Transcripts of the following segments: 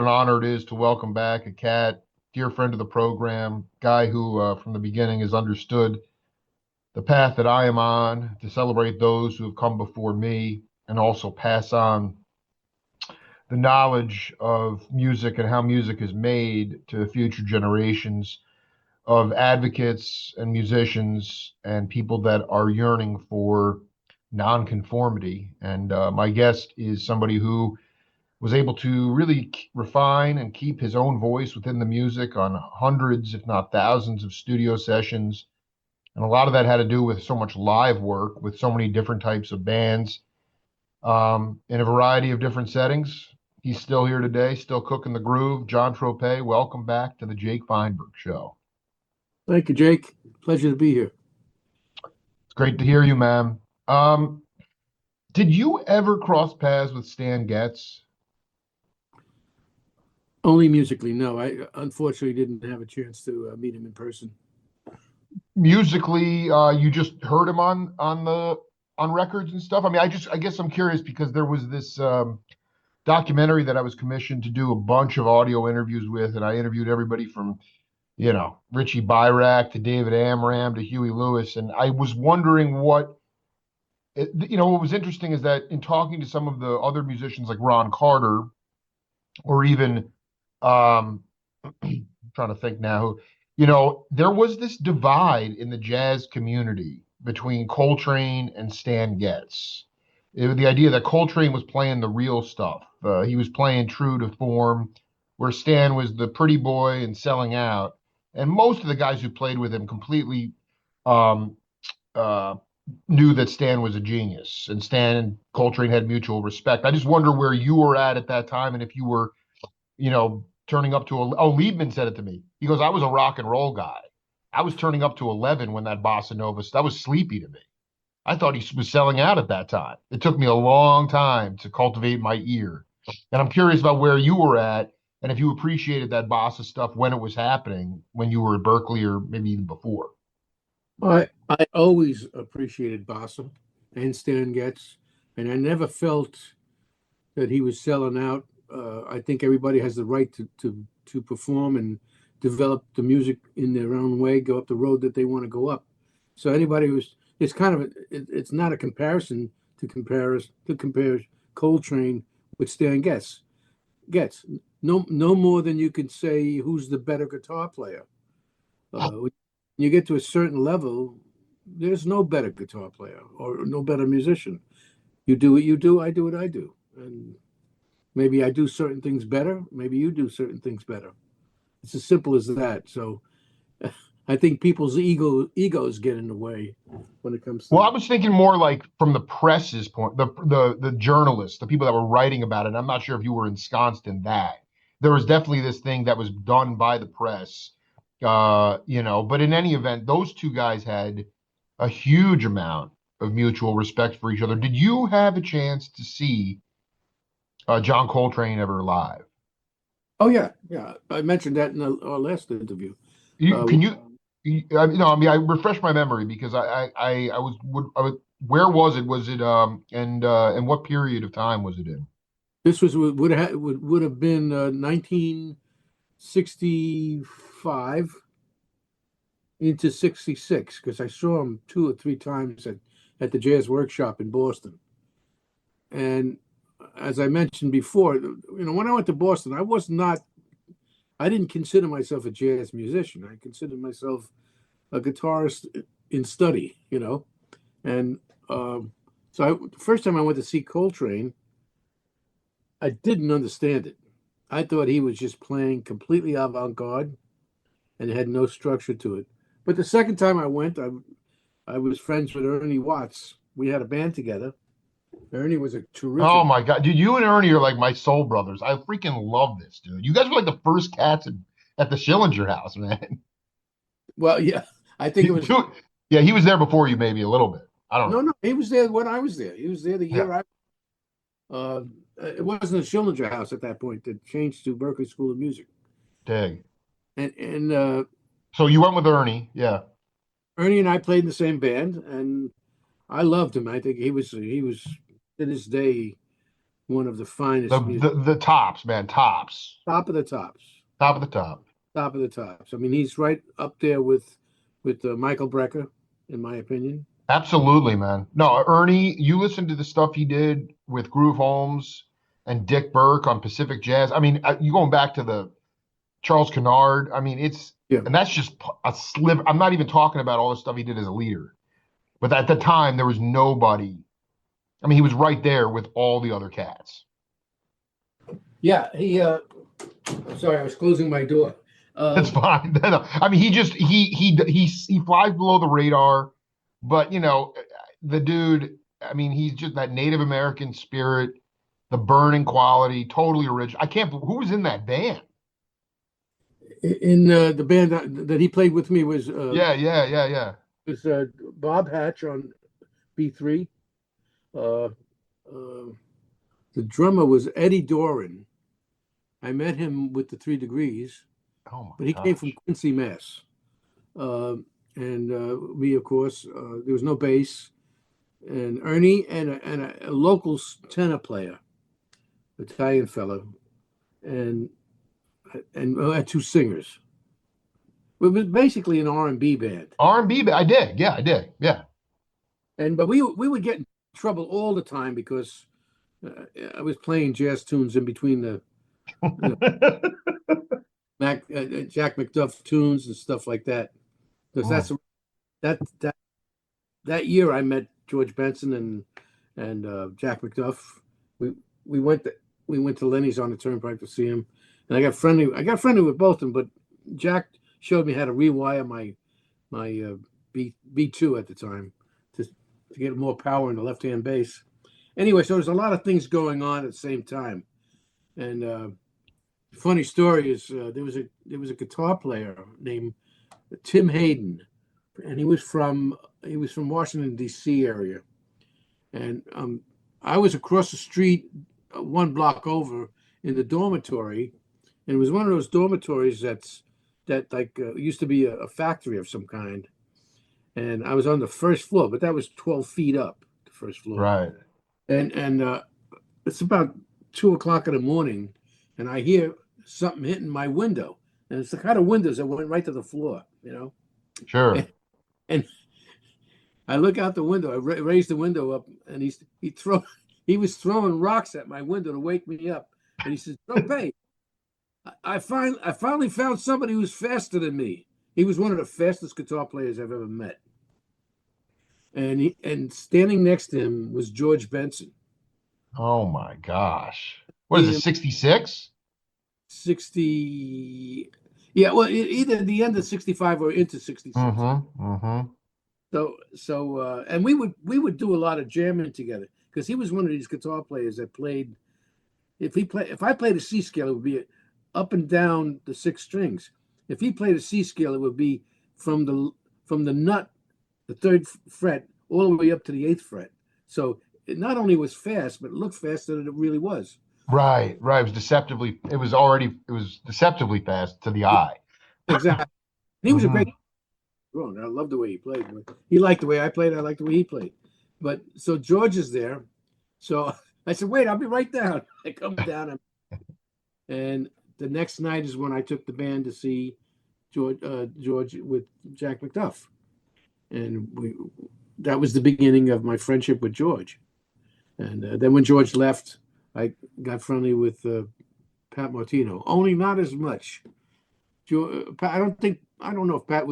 an honor it is to welcome back a cat, dear friend of the program, guy who from the beginning has understood the path that I am on to celebrate those who have come before me and also pass on the knowledge of music and how music is made to future generations of advocates and musicians and people that are yearning for nonconformity. And my guest is somebody who was able to really refine and keep his own voice within the music on hundreds, if not thousands, of studio sessions. And a lot of that had to do with so much live work with so many different types of bands in a variety of different settings. He's still here today, still cooking the groove. John Tropea, welcome back to the Jake Feinberg Show. Thank you, Jake. Pleasure to be here. It's great to hear you, man. Did you ever cross paths with Stan Getz? Only musically, no. I unfortunately didn't have a chance to meet him in person. Musically, you just heard him on records and stuff. I mean, I guess I'm curious because there was this documentary that I was commissioned to do a bunch of audio interviews with, and I interviewed everybody from Richie Byrack to David Amram to Huey Lewis, and I was wondering what was interesting is that in talking to some of the other musicians like Ron Carter or even I'm trying to think now, there was this divide in the jazz community between Coltrane and Stan Getz. The idea that Coltrane was playing the real stuff. He was playing true to form, where Stan was the pretty boy and selling out. And most of the guys who played with him completely knew that Stan was a genius, and Stan and Coltrane had mutual respect. I just wonder where you were at that time, and if you were, turning up to Liebman said it to me. He goes, I was a rock and roll guy. I was turning up to 11 when that bossa nova, that was sleepy to me. I thought he was selling out at that time. It took me a long time to cultivate my ear. And I'm curious about where you were at and if you appreciated that bossa stuff when it was happening, when you were at Berkeley or maybe even before. I always appreciated bossa and Stan Getz, and I never felt that he was selling out. I think everybody has the right to perform and develop the music in their own way, go up the road that they want to go up. So it's not a comparison to compare Coltrane with Stan Getz. No more than you could say who's the better guitar player. When you get to a certain level, there's no better guitar player or no better musician. You do what you do, I do what I do. And maybe I do certain things better. Maybe you do certain things better. It's as simple as that. So I think people's egos get in the way when it comes to. Well, I was thinking more like from the press's point, the journalists, the people that were writing about it. I'm not sure if you were ensconced in that. There was definitely this thing that was done by the press, But in any event, those two guys had a huge amount of mutual respect for each other. Did you have a chance to see John Coltrane ever live? Oh yeah. I mentioned that in our last interview. I refresh my memory because where was it? Was it and what period of time was it in? This would have been 1965 into 66 because I saw him 2 or 3 times at the Jazz Workshop in Boston. And as I mentioned before, when I went to Boston, I didn't consider myself a jazz musician. I considered myself a guitarist in study, And so the first time I went to see Coltrane, I didn't understand it. I thought he was just playing completely avant-garde and it had no structure to it. But the second time I went, I was friends with Ernie Watts. We had a band together. Ernie was a terrific. Oh my God, dude! You and Ernie are like my soul brothers. I freaking love this, dude. You guys were like the first cats at the Schillinger house, man. Well, yeah, I think it was. Yeah, he was there before you, maybe a little bit. I don't know. No, he was there when I was there. He was there the year it wasn't the Schillinger house at that point. It changed to Berklee School of Music. Dang. And so you went with Ernie, yeah. Ernie and I played in the same band, and I loved him. I think he was to this day one of the The finest the music, the tops, man, tops, top of the tops, top of the top. top of the tops. I mean, he's right up there with Michael Brecker, in my opinion. Absolutely, man. No, Ernie, you listen to the stuff he did with Groove Holmes and Dick Burke on Pacific Jazz. I mean, you going back to the Charles Kennard. I mean, Yeah. and that's just a sliver. I'm not even talking about all the stuff he did as a leader. But at the time, there was nobody. I mean, he was right there with all the other cats. Yeah, he sorry, I was closing my door. That's Um, fine. I mean, he flies below the radar, but the dude. I mean, he's just that Native American spirit, the burning quality, totally original. I can't. Who was in that band? in the band that he played with me Yeah, yeah, yeah, yeah. was Bob Hatch on B3. Uh, the drummer was Eddie Doran. I met him with the Three Degrees, Oh my but he came from gosh. Quincy, Mass. Uh, and me, of course, there was no bass, and Ernie and a local tenor player, Italian fellow, and two singers. It was basically an R&B band, R&B. I dig. Yeah, I dig. Yeah. and but we would get in trouble all the time because I was playing jazz tunes in between the you know, Jack McDuff tunes and stuff like that. Because Mm, that that that year I met George Benson and Jack McDuff. We we went to, we went to Lenny's on the Turnpike to see him, and I got friendly with both of them. But Jack showed me how to rewire my B2 at the time to get more power in the left hand bass. Anyway, so there's a lot of things going on at the same time. And funny story is there was a guitar player named Tim Hayden, and he was from Washington D.C. area, and I was across the street, one block over in the dormitory, and it was one of those dormitories that like used to be a factory of some kind, and I was on the first floor, but that was 12 feet up, the first floor, right. and it's about 2 o'clock in the morning, and I hear something hitting my window, and it's the kind of windows that went right to the floor, Sure. and I look out the window. I raise the window up, and he was throwing rocks at my window to wake me up. And he says, "Tropea, I finally found somebody who's faster than me." He was one of the fastest guitar players I've ever met. And standing next to him was George Benson. Oh my gosh. What is it, He 66? 60, yeah, well, either the end of 65 or into 66. Mm-hmm. Mm-hmm. And we would do a lot of jamming together because he was one of these guitar players that played. If I played a C scale, it would be up and down the six strings. If he played a C scale, it would be from the nut, the third fret, all the way up to the eighth fret. So it not only was fast, but it looked faster than it really was. Right, right. It was deceptively fast to the Yeah, eye. exactly. And he was a great Hmm. drummer. I love the way he played. He liked the way I played. I liked the way he played. But so George is there. So I said, "Wait, I'll be right down." I come down, and the next night is when I took the band to see George with Jack McDuff, and that was the beginning of my friendship with George. And then when George left, I got friendly with Pat Martino, only not as much. I don't know if Pat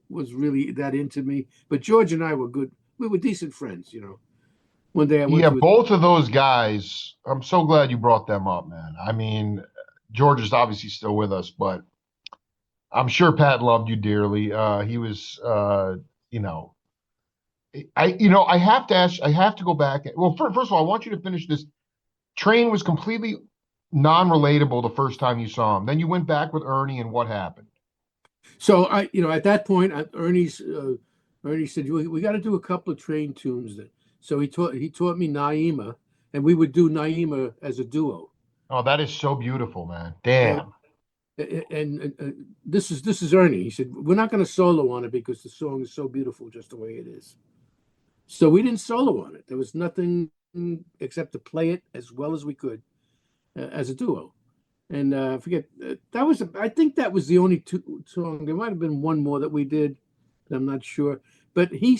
was really that into me, but George and I were good. We were decent friends. One day I went Yeah, to both of those guys, I'm so glad you brought them up, man. I mean, George is obviously still with us, but I'm sure Pat loved you dearly. He was, you know, I have to ask, I have to go back. Well, first of all, I want you to finish this. Train was completely non-relatable the first time you saw him. Then you went back with Ernie, and what happened? so at that point, Ernie said we got to do a couple of train tunes. So he taught me Naima, and we would do Naima as a duo. Oh, that is so beautiful, man. And Damn. this is Ernie. He said we're not going to solo on it because the song is so beautiful just the way it is. So we didn't solo on it. There was nothing. except to play it as well as we could as a duo. And I forget that was I think that was the only two song. There might have been one more that we did, but I'm not sure. But he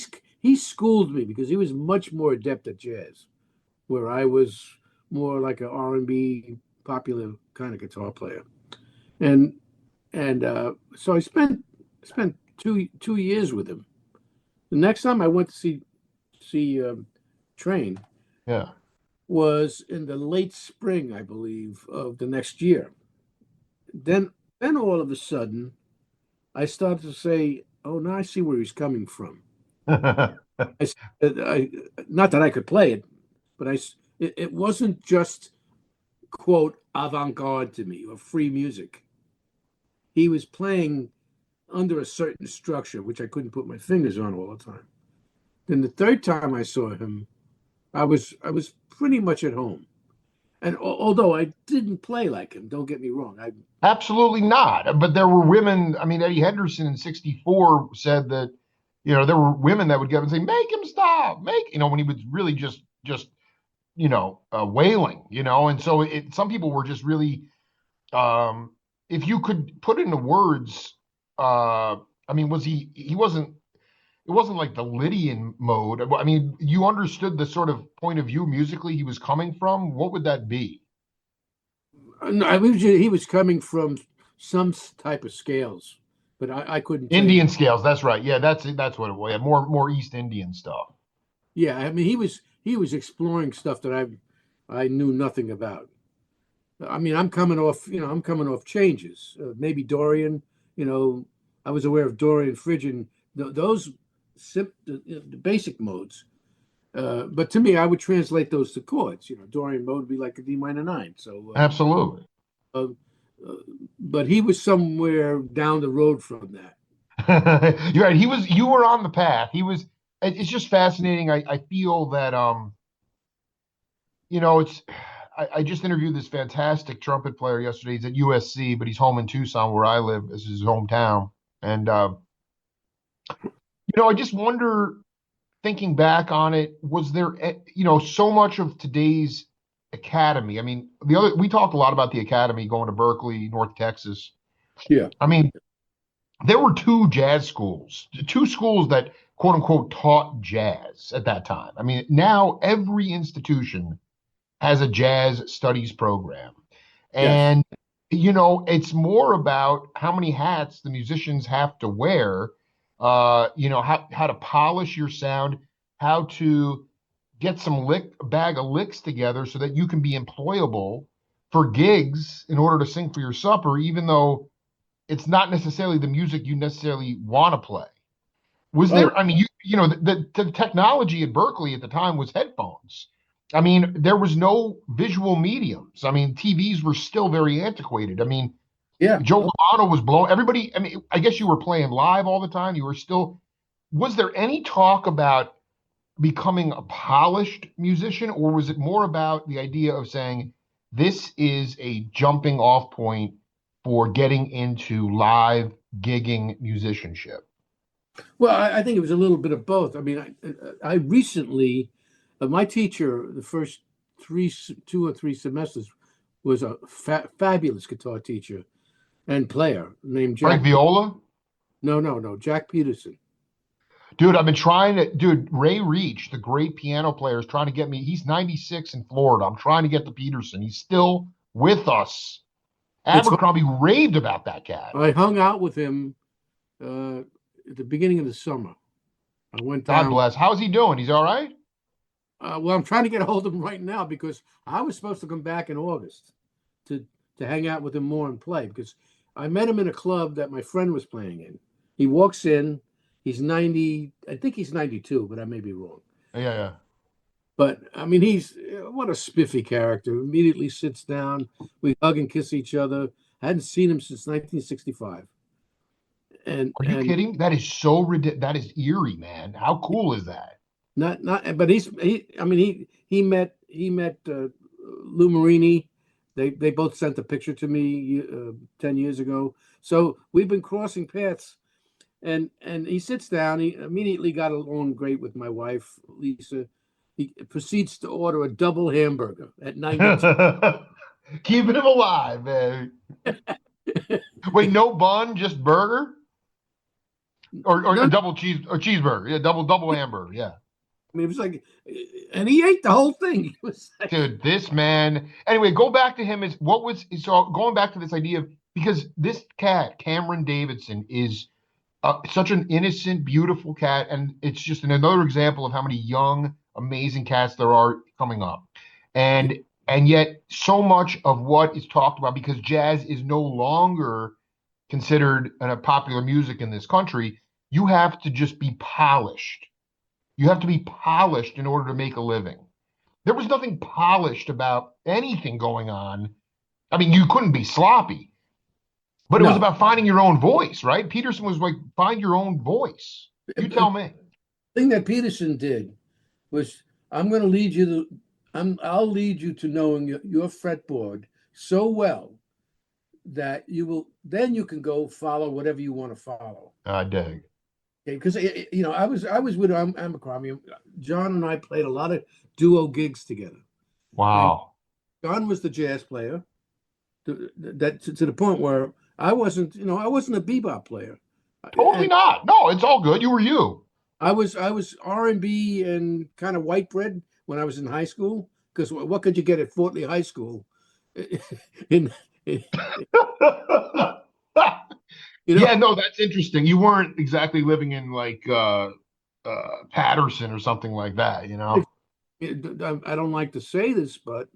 schooled me because he was much more adept at jazz, where I was more like an R&B popular kind of guitar player. And so I spent two years with him. The next time I went to see Train Yeah. was in the late spring, I believe, of the next year. Then then all of a sudden, I started to say, "Oh, now I see where he's coming from." I not that I could play it, but it wasn't just quote avant-garde to me or free music. He was playing under a certain structure, which I couldn't put my fingers on all the time. Then the third time I saw him, I was pretty much at home. And although I didn't play like him, don't get me wrong. I Absolutely not. But there were women. I mean, Eddie Henderson in '64 said that, there were women that would get up and say, "Make him stop, when he was really just, wailing, And so some people were just really, um, if you could put into words, I mean, it wasn't like the Lydian mode. I mean, you understood the sort of point of view musically he was coming from. What would that be? no, he was coming from some type of scales, but I couldn't tell you. Indian scales. That's right. Yeah, that's what it was. Yeah, more East Indian stuff. Yeah, I mean he was exploring stuff that I knew nothing about. I mean, I'm coming off changes. Maybe Dorian, you know, I was aware of Dorian, Phrygian, those the basic modes. But to me, I would translate those to chords. Dorian mode would be like a D minor nine. Absolutely. Uh, uh, but he was somewhere down the road from that. You're right. You were on the path. It's just fascinating. I feel that, it's, I just interviewed this fantastic trumpet player yesterday. He's at USC, but he's home in Tucson where I live. This is his hometown. And, I just wonder, thinking back on it, was there, so much of today's academy? I mean, we talked a lot about the academy going to Berkeley, North Texas. Yeah. I mean, there were two schools that quote unquote taught jazz at that time. I mean, now every institution has a jazz studies program. Yes. And, it's more about how many hats the musicians have to wear, how to polish your sound, how to get bag of licks together so that you can be employable for gigs in order to sing for your supper, even though it's not necessarily the music you necessarily want to play. Was Oh, there, I mean, the technology at Berkeley at the time was headphones. I mean, there was no visual mediums. I mean, TVs were still very antiquated. I mean, yeah. Joe Oh, Romano was blown. Everybody, I mean, I guess you were playing live all the time. Was there any talk about becoming a polished musician, or was it more about the idea of saying, this is a jumping off point for getting into live gigging musicianship? well, I think it was a little bit of both. I mean, I recently, my teacher, the first 2 or 3 semesters, was a fabulous guitar teacher and player named Frank Jack. Viola? No, no, no, Jack Peterson. Dude, I've been trying to, dude, Ray Reach, the great piano player, is trying to get me. He's 96 in Florida. I'm trying to get to Peterson. He's still with us. It's Abercrombie raved about that cat. I hung out with him at the beginning of the summer. I went God down. bless. How's he doing? He's all right? Well, I'm trying to get a hold of him right now because I was supposed to come back in August to to hang out with him more and play because I met him in a club that my friend was playing in. He walks in. He's 90. I think he's 92, but I may be wrong. Yeah, yeah. But I mean, he's what a spiffy character. Immediately sits down. We hug and kiss each other. I hadn't seen him since 1965. And Are you kidding? That is so ridiculous. That is eerie, man. How cool is that? not but I mean he met Lou Marini. They both sent a picture to me 10 years ago. So we've been crossing paths, and he sits down. He immediately got along great with my wife Lisa, he proceeds to order a double hamburger at 92. Keeping him alive, man. Wait, no bun, just burger? Or a No, double cheese or cheeseburger. Yeah, double hamburger. Yeah. I mean, it was like, and he ate the whole thing. He was like, Dude, this man. Anyway, go back to him as what was so going back to this idea of because this cat, Cameron Davidson, is such an innocent, beautiful cat, and it's just another example of how many young, amazing cats there are coming up, and and yet so much of what is talked about because jazz is no longer considered a popular music in this country. You have to just be polished. You have to be polished in order to make a living. There was nothing polished about anything going on. I mean, you couldn't be sloppy, but it was no. about finding your own voice, right? Peterson was like, find your own voice. You The tell me. thing that Peterson did was, I'm going to lead you to, I'll lead you to knowing your fretboard so well that you will, then you can go follow whatever you want to follow. I dig. Okay, because I was with Amicron. I mean, John and I played a lot of duo gigs together, and Wow. John was the jazz player. To the point where I wasn't a bebop player, Totally and not. No, it's all good. You were you. I was R&B and kind of white bread when I was in high school. Because what could you get at Fort Lee High School? in, in you know, Yeah, no, that's interesting. You weren't exactly living in like Patterson or something like that, you know? I don't like to say this, but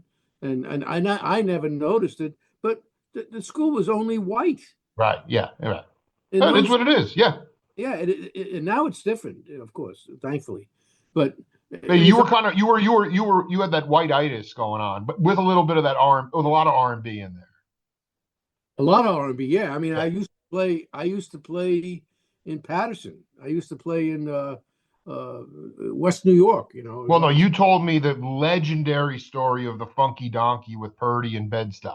and I never noticed it, but the school was only white Right. Yeah. Right. in It is those. what it is. Yeah. Yeah, and now it's different, of course, thankfully. But But it you was were kind of you had that white itis going on, but with a little bit of that R with a lot of R&B in there. a lot of R&B. Yeah, I mean, Yeah. I used to play in Patterson. I used to play in West New York. Well, no, you told me the legendary story of the Funky Donkey with Purdy and Bed-Stuy.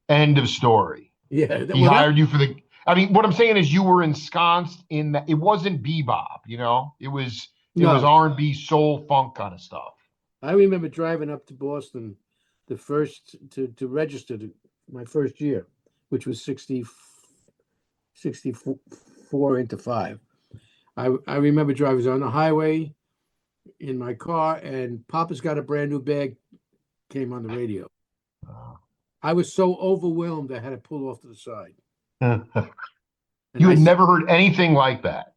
End of story. Yeah, He well, that hired you for the. I mean, what I'm saying is you were ensconced in that. It wasn't bebop, you know. It was no. R&B, soul, funk kind of stuff. I remember driving up to Boston the first to register my first year, which was 64 into 5. I remember driving on the highway in my car, and Papa's Got a Brand New Bag came on the radio. I was so overwhelmed I had to pull off to the side. And You I had said, never heard anything like that,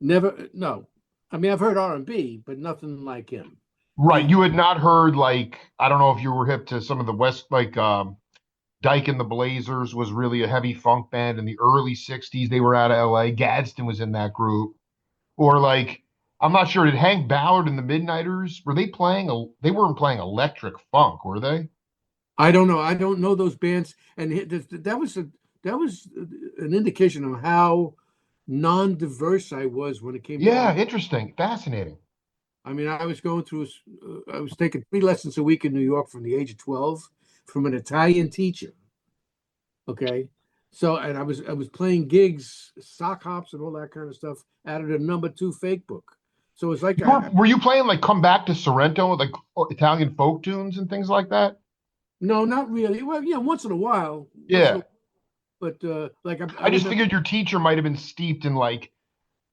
never, no. I mean, I've heard R&B, but nothing like him. right? He, You had not heard like I don't know if you were hip to some of the West like Dyke and the Blazers was really a heavy funk band in the early '60s. They were out of LA. Gadsden was in that group. Or like, I'm not sure. Did Hank Ballard and the Midnighters were they playing? They weren't playing electric funk, were they? I don't know. I don't know those bands, and that was an indication of how non-diverse I was when it came to Yeah, art. interesting, fascinating. I mean, I was taking 3 lessons a week in New York from the age of 12 from an Italian teacher. Okay. So, and I was playing gigs, sock hops and all that kind of stuff out of the number 2 fake book. So it's like, Were you playing like "Come Back to Sorrento" like Italian folk tunes and things like that? no, not really. Well, yeah, once in Yeah, a, but like I I just remember, figured your teacher might have been steeped in like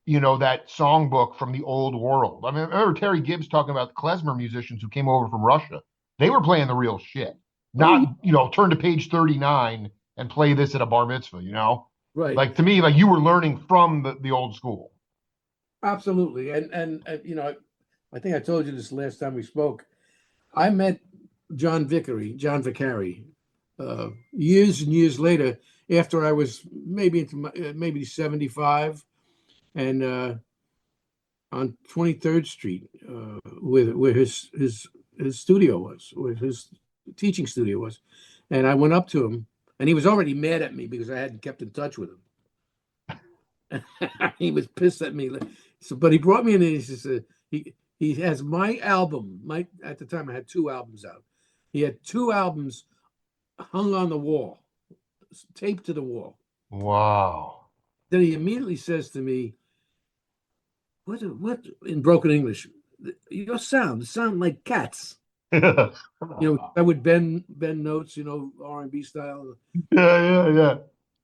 that songbook from the old world. I mean, I remember Terry Gibbs talking about klezmer musicians who came over from Russia. They were playing the real shit, oh yeah, not turn to page 39 and play this at a bar mitzvah. right, Like to me, like you were learning from the old school. absolutely. And I think I told you this last time we spoke. I met John Vicari, years and years later, after I was maybe 75, and on 23rd Street, where his studio was, where his teaching studio was, and I went up to him, and he was already mad at me because I hadn't kept in touch with him. He was pissed at me. So, but he brought me in, and he said he has my album. At the time I had 2 albums out. He had 2 albums hung on the wall, taped to the wall. Wow. Then he immediately says to me, "What in broken English? your sound like cats. Yeah, I would bend notes, R&B style. yeah, yeah.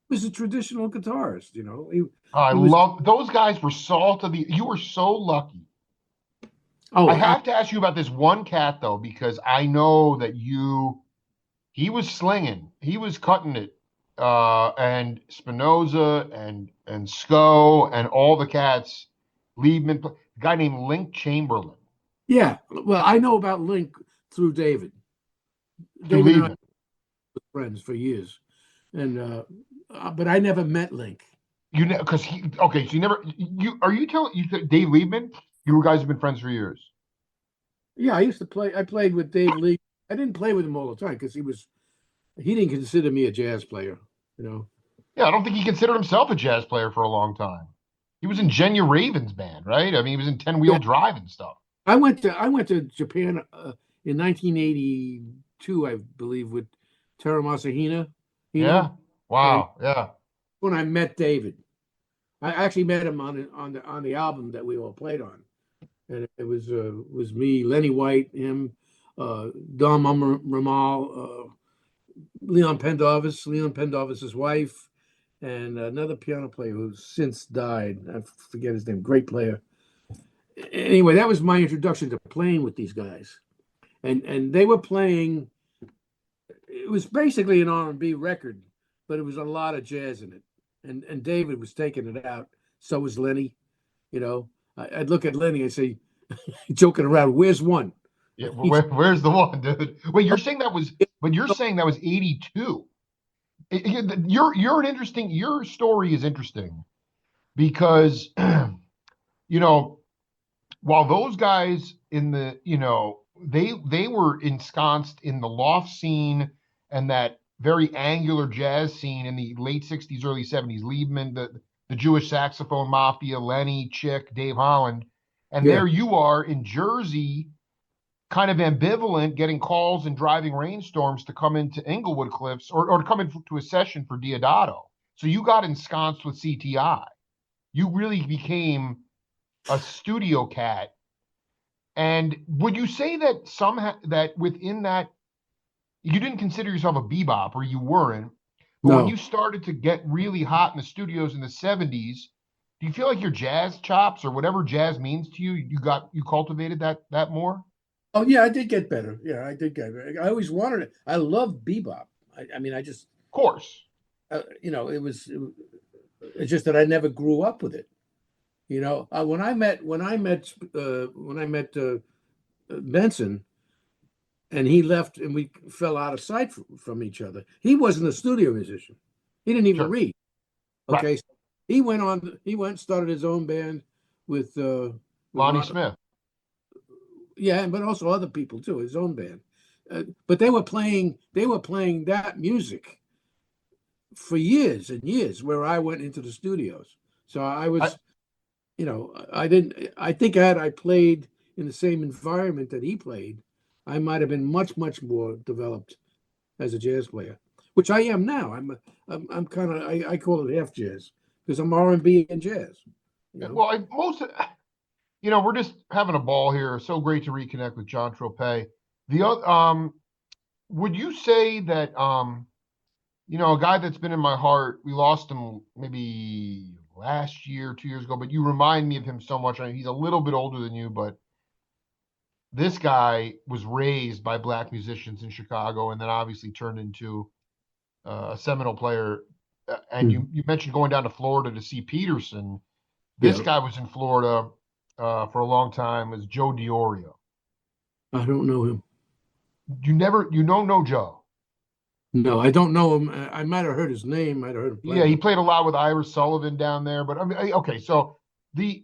He was a traditional guitarist. I He was. love those guys were salt of the. You were so lucky. I Oh, have to ask you about this one cat though, because I know that he was slinging, he was cutting it, and Spinoza and Sco and all the cats, Liebman, a guy named Link Chamberlain yeah. Well, I know about Link through David. through David and I Liebman. were friends for years, and but I never met Link. You know, because he okay, so you never you are you telling you Dave Liebman? You guys have been friends for years. Yeah, I used to play. I played with Dave Lee. I didn't play with him all the time because he didn't consider me a jazz player. You know. Yeah, I don't think he considered himself a jazz player for a long time. He was in Genya Raven's band, right? I mean, he was in Ten Yeah, Wheel Drive and stuff. I went to Japan in 1982, I believe, with Teru Masahina. Yeah. And Wow. Yeah. when I met David, I actually met him on the album that we all played on, and it was me, Lenny White, him, Dom Ramal, Leon Pendarvis's wife, and another piano player who's since died. I forget his name. Great player. Anyway, that was my introduction to playing with these guys, and they were playing. It was basically an R&B record, but it was a lot of jazz in it, and David was taking it out. So was Lenny. I'd look at Lenny and say, joking around, "Where's one?" Yeah. He's Where's the one, dude? Wait, but you're saying that was 82. You're an interesting, your story is interesting because, you know, while those guys in the, they were ensconced in the loft scene and that very angular jazz scene in the late 60s, early 70s, Liebman, the Jewish saxophone mafia, Lenny, Chick, Dave Holland. And yeah, there you are in Jersey, kind of ambivalent, getting calls and driving rainstorms to come into Inglewood Cliffs or to come into a session for Diodato. So you got ensconced with CTI. You really became a studio cat. And would you say that somehow that within that you didn't consider yourself a bebop or you weren't, but when you no. started to get really hot in the studios in the 70s, do you feel like your jazz chops or whatever jazz means to you, you cultivated that more? Oh yeah, I did get better. Yeah, I did get better. I always wanted it. I love bebop. I mean, I just, Of course. it's just that I never grew up with it. When I met Benson, and he left, and we fell out of sight from each other. He wasn't a studio musician. He didn't even Sure. read. Right. Okay, so he went on. He went and started his own band with Lonnie Ron. Smith. Yeah, but also other people too. His own band, but they were playing. They were playing that music for years and years. Where I went into the studios, so I I, was, I didn't. I think had I played in the same environment that he played, I might have been much more developed as a jazz player, which I am now. I'm kind of I call it half jazz because I'm R&B and jazz. You know. well, we're just having a ball here. So great to reconnect with John Tropea. The other, would you say that, a guy that's been in my heart, we lost him maybe last year, 2 years ago, but you remind me of him so much. I mean, he's a little bit older than you, but this guy was raised by black musicians in Chicago and then obviously turned into a seminal player. And Hmm. you mentioned going down to Florida to see Peterson. This Yeah, guy was in Florida for a long time as Joe Diorio. I don't know him. You don't know Joe. No, I don't know him. I might have heard his name. Might have heard him Yeah, playing. he played a lot with Ira Sullivan down there. But I mean, okay, so the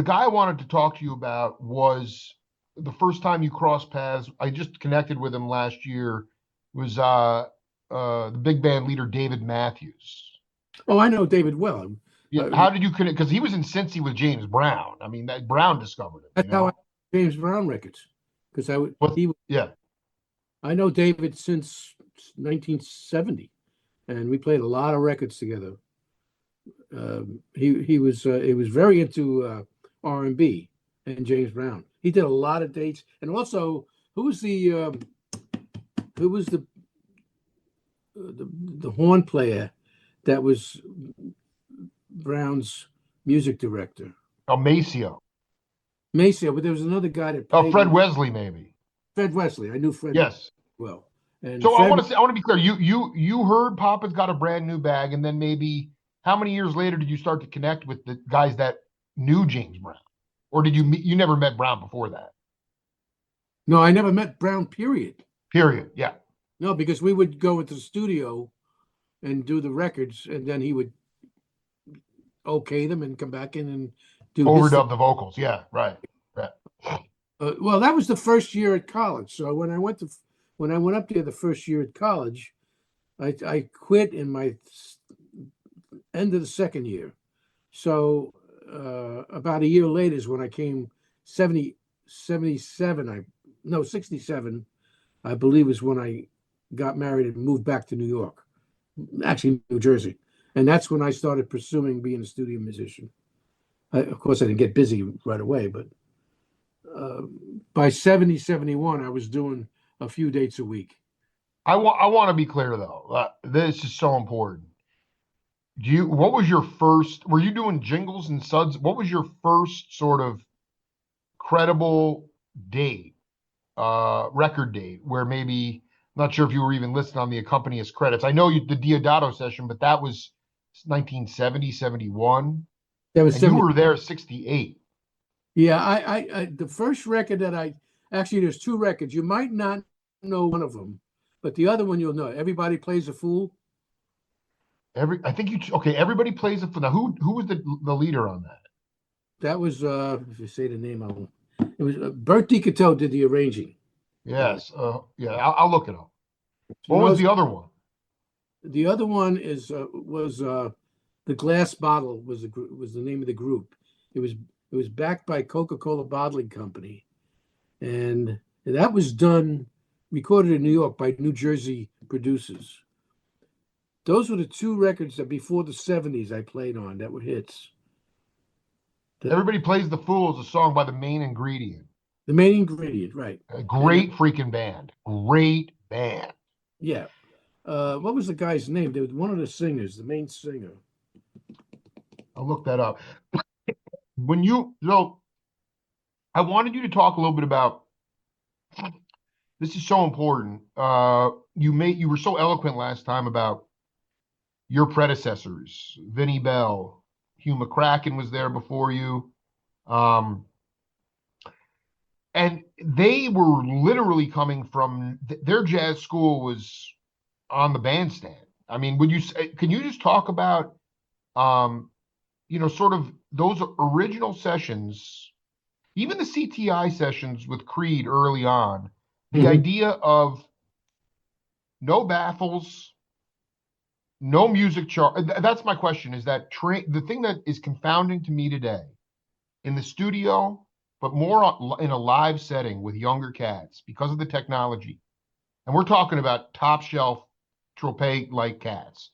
guy I wanted to talk to you about was the first time you crossed paths. I just connected with him last year. Was the big band leader David Matthews. Oh, I know David well. Yeah, Uh, how did you connect? Because he was in Cincy with James Brown. I mean, that Brown discovered him. that's how I James Brown records because But yeah, I know David since 1970, and we played a lot of records together. He was very into R&B and James Brown. He did a lot of dates, and also who was who was the horn player that was Brown's music director? Maceo. Maceo, but there was another guy that Oh, played Fred with Wesley, maybe. Fred Wesley. I knew Fred Yes. well, and So I Fred. want to say, I want to be clear. You heard Papa's got a brand new bag, and then maybe how many years later did you start to connect with the guys that knew James Brown, or did you never met Brown before that? No, I never met Brown. Period. Period. Yeah. No, because we would go into the studio and do the records, and then he would okay them and come back in and do his thing. Overdub the vocals. Yeah. Right. Right. Well, that was the first year at college. So when I went up there the first year at college, I quit in my end of the second year. So about a year later is when I came 77. 67, I believe, is when I got married and moved back to New York, actually New Jersey. And that's when I started pursuing being a studio musician. Of course, I didn't get busy right away, but by 70, 71, I was doing a few dates a week. I want to be clear though. This is so important. What was your first? Were you doing jingles and suds? What was your first sort of credible date, record date, where maybe not sure if you were even listed on the accompanist credits? I know the Diodato session, but that was 1970, 71, That was and you 70. were there 68. Yeah, I the first record that actually, there's two records. You might not know one of them, but the other one you'll know. Everybody Plays a Fool. I think okay. Everybody plays it for the who was the leader on that? That was if you say the name, it was Bert DiCato did the arranging. Yes. Yeah. I'll look it up. What You was know, the other one? the other one was The Glass Bottle was the name of the group. It was backed by Coca-Cola Bottling Company, and that was recorded in New York by New Jersey producers. Those were the two records that before the 70s I played on that were hits. Everybody Plays the Fool is a song by the Main Ingredient. The Main Ingredient, right? A great freaking band. Great band. Yeah. What was the guy's name? They were one of the singers, the main singer. I'll look that up. I wanted you to talk a little bit about this is so important. You were so eloquent last time about your predecessors, Vinnie Bell, Hugh McCracken was there before you. And they were literally coming from their jazz school was on the bandstand. I mean, can you just talk about, sort of those original sessions, even the CTI sessions with Creed early on, the idea of no baffles, no music chart. That's my question, is that the thing that is confounding to me today in the studio, but more in a live setting with younger cats because of the technology. And we're talking about top shelf Tropea-like cats.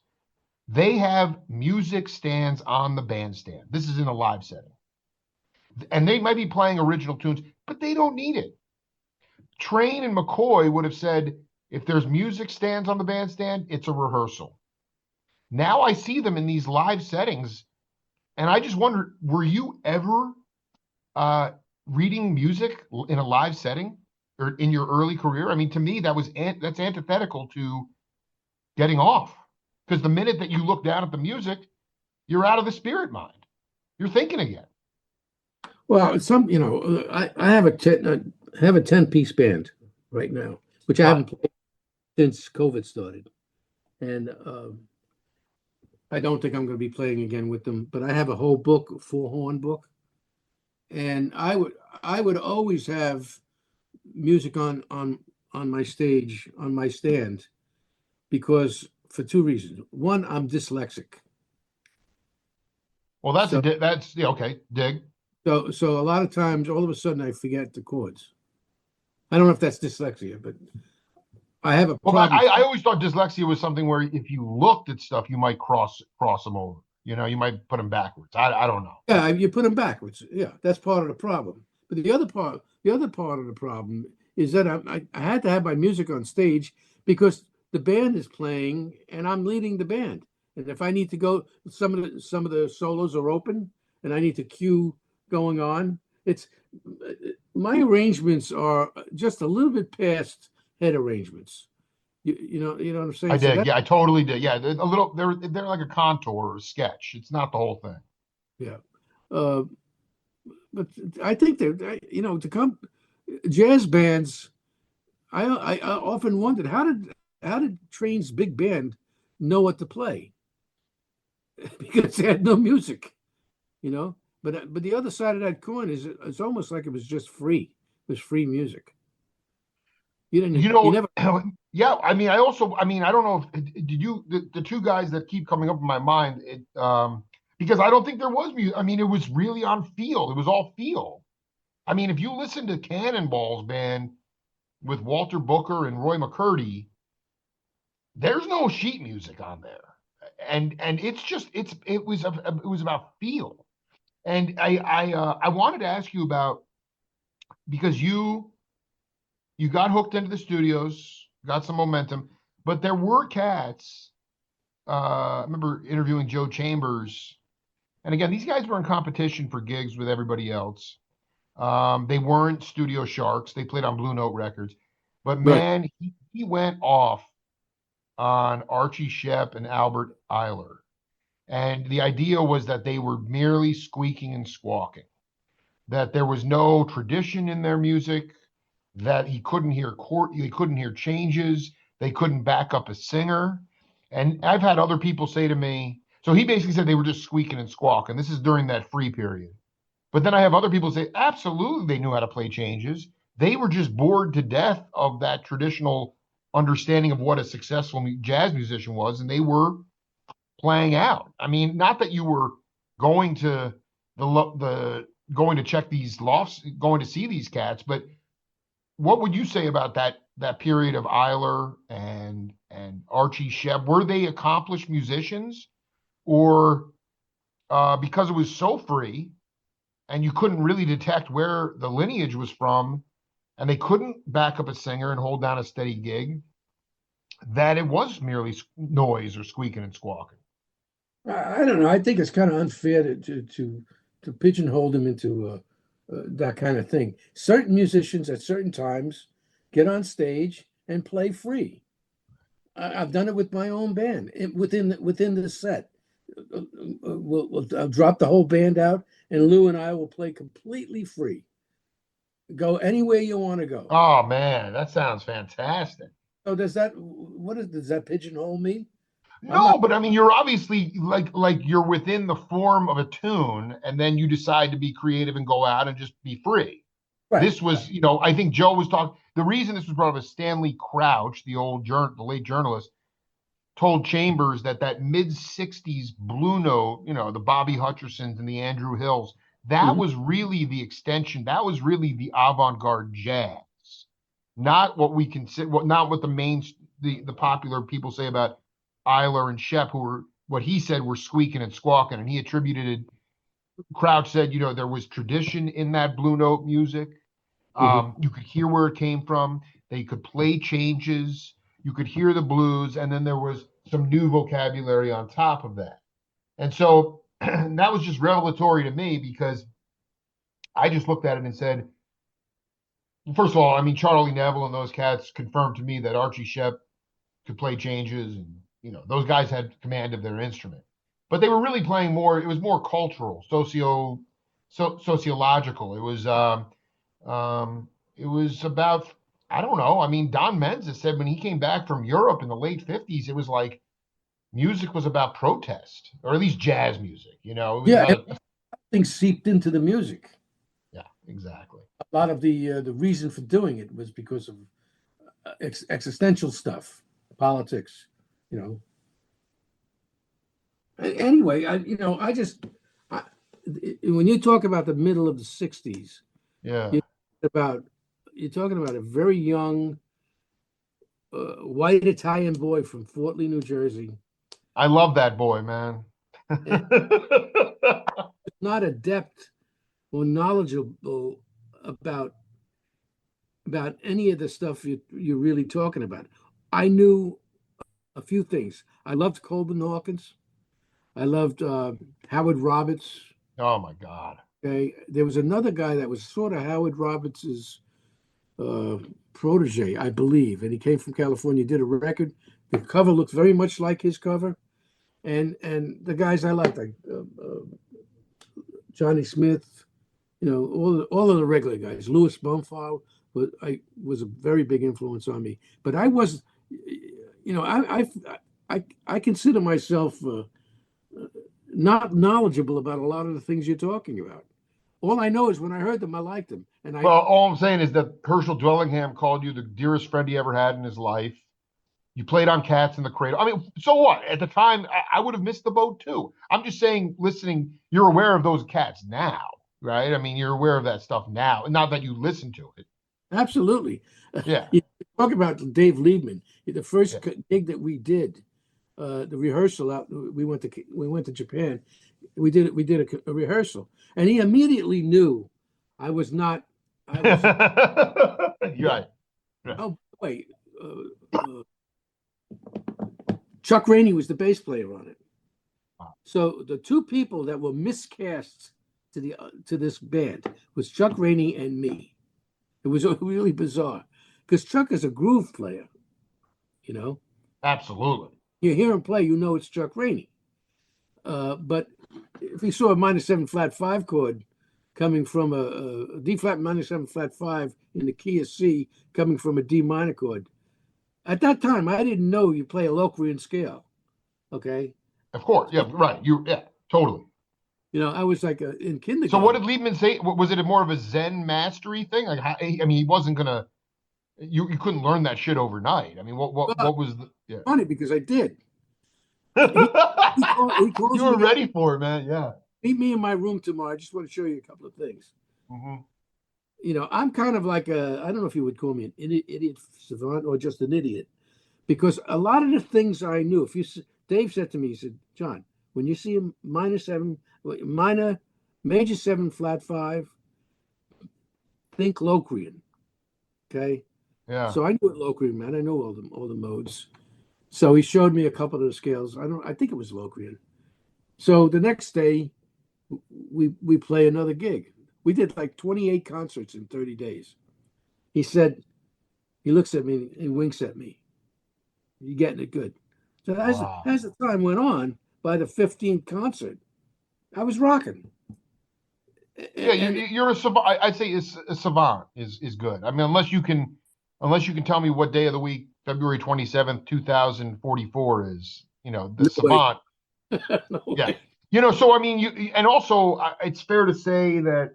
They have music stands on the bandstand. This is in a live setting. And they might be playing original tunes, but they don't need it. Train and McCoy would have said, if there's music stands on the bandstand, it's a rehearsal. Now I see them in these live settings, and I just wonder, were you ever reading music in a live setting or in your early career? I mean, to me, that's antithetical to getting off. Because the minute that you look down at the music, you're out of the spirit mind. You're thinking again. Well, I have a 10-piece band right now, which I haven't played since COVID started, and I don't think I'm going to be playing again with them. But I have a whole book, a 4-horn book, and I would always have music on my stage, on my stand, because for two reasons. One, I'm dyslexic. Well, that's okay. Dig. So a lot of times, all of a sudden, I forget the chords. I don't know if that's dyslexia, but I have a Well, problem. I always thought dyslexia was something where if you looked at stuff, you might cross them over. You might put them backwards. I don't know. Yeah, you put them backwards. Yeah, that's part of the problem. But the other part of the problem is that I had to have my music on stage because the band is playing and I'm leading the band. And if I need to go, some of the solos are open, and I need to cue going on. It's My arrangements are just a little bit past head arrangements. You know what I'm I saying? So did. that Yeah, I totally did. Yeah, they're a little. They're like a contour or a sketch. It's not the whole thing. yeah. Uh, but I think to come jazz bands. I often wondered how did Train's big band know what to play because they had no music, you know. But the other side of that coin is it's almost like it was just free. It was free music. You You know, never yeah. I mean, I don't know if did you the two guys that keep coming up in my mind. Because I don't think there was music. I mean, it was really on feel. It was all feel. I mean, if you listen to Cannonball's band with Walter Booker and Roy McCurdy, there's no sheet music on there, and it's just it was about feel. And I wanted to ask you about because you got hooked into the studios, got some momentum, but there were cats. I remember interviewing Joe Chambers, and again, these guys were in competition for gigs with everybody else. They weren't studio sharks; they played on Blue Note Records. But right. man, he went off on Archie Shepp and Albert Eiler, and the idea was that they were merely squeaking and squawking. That there was no tradition in their music, that he couldn't hear changes, they couldn't back up a singer. And I've had other people say to me, so he basically said they were just squeaking and squawking. This is during that free period. But then I have other people say, absolutely, they knew how to play changes. They were just bored to death of that traditional understanding of what a successful jazz musician was, and they were playing out. I mean, not that you were going to the going to check these lofts, going to see these cats, but what would you say about that period of Eiler and Archie Shepp? Were they accomplished musicians, or because it was so free and you couldn't really detect where the lineage was from, and they couldn't back up a singer and hold down a steady gig, that it was merely noise or squeaking and squawking? I don't know. I think it's kind of unfair to pigeonhole them into that kind of thing. Certain musicians at certain times get on stage and play free. I've done it with my own band within the set. I'll drop the whole band out, and Lou and I will play completely free. Go anywhere you want to go. Oh man, that sounds fantastic. So does that pigeonhole me? I'm No, not but I mean, you're obviously like you're within the form of a tune, and then you decide to be creative and go out and just be free. right. This was, I think Joe was talking. The reason this was brought up is Stanley Crouch, the late journalist, told Chambers that mid '60s Blue Note, the Bobby Hutchersons and the Andrew Hills, that Mhm. was really the extension. That was really the avant-garde jazz, not what we consider, not what the popular people say about Eiler and Shepp, who were what he said were squeaking and squawking, and he attributed it. Crouch said, there was tradition in that Blue Note music. Mhm. You could hear where it came from. They could play changes. You could hear the blues, and then there was some new vocabulary on top of that. And so that was just revelatory to me because I just looked at it and said, first of all, I mean, Charlie Neville and those cats confirmed to me that Archie Shepp could play changes, and those guys had command of their instrument. But they were really playing more. It was more cultural, sociological. It was about, I don't know. I mean, Don Menzies said when he came back from Europe in the late '50s, it was like music was about protest, or at least jazz music. It was Yeah, about things seeped into the music. yeah, exactly. A lot of the reason for doing it was because of existential stuff, politics. You know. Anyway, I just I, when you talk about the middle of the '60s, Yeah, you about you're talking about a very young white Italian boy from Fort Lee, New Jersey. I love that boy, man. and not adept or knowledgeable about any of the stuff you're really talking about. I knew a few things. I loved Coleman Hawkins. I loved Howard Roberts. Oh my God. Okay, there was another guy that was sort of Howard Roberts's uh, protege, I believe, and he came from California. Did a record. The cover looked very much like his cover, and the guys I liked, like Johnny Smith, all of the regular guys. Louis Bumfile was a very big influence on me. But I was, I consider myself not knowledgeable about a lot of the things you're talking about. All I know is when I heard them, I liked them, and I Well, all I'm saying is that Herschel Dwellingham called you the dearest friend he ever had in his life. You played on Cats in the Cradle. I mean, so what? At the time, I would have missed the boat too. I'm just saying, listening, you're aware of those cats now, right? I mean, you're aware of that stuff now. Not that you listen to it. absolutely. Yeah. You talk about Dave Liebman. The first Yeah. gig that we did, the rehearsal out. We went to Japan. We did a rehearsal, and he immediately knew I was not. I was. Right. Yeah. Oh wait, Chuck Rainey was the bass player on it. Wow. So the two people that were miscast to this band was Chuck Rainey and me. It was really bizarre because Chuck is a groove player. You know, Absolutely. you hear him play, you know it's Chuck Rainey. But if you saw a minor seven flat five chord coming from a D flat minor seven flat five in the key of C coming from a D minor chord, at that time I didn't know you play a Locrian scale. Okay, Of course. Yeah. Right. Yeah. Totally. I was like in So what kindergarten. did Liebman say? Was it more of a Zen mastery thing? Like, I mean, he wasn't gonna. You couldn't learn that shit overnight. I mean, Well, what was the? Yeah. funny because I did. He calls You were me up, ready for it, man. Yeah. meet me in my room tomorrow. I just want to show you a couple of things. Hmm. I'm kind of like I don't know if you would call me an idiot savant or just an idiot, because a lot of the things I knew, Dave said to me, he said, John, when you see a minor seven, minor, major seven, flat five, think Locrian. Okay. Yeah. So I knew what Locrian meant. I know all the modes. So he showed me a couple of the scales. I think it was Locrian. So the next day we play another gig. We did like 28 concerts in 30 days. He said, he looks at me and winks at me. You're getting it good. So Wow. as the time went on, by the 15th concert, I was rocking. Yeah, And you're a savant. I'd say is a savant is good. I mean, unless you can tell me what day of the week February 27th, 2044 is. The no way, savant. no Yeah. way. So I mean, and also it's fair to say that.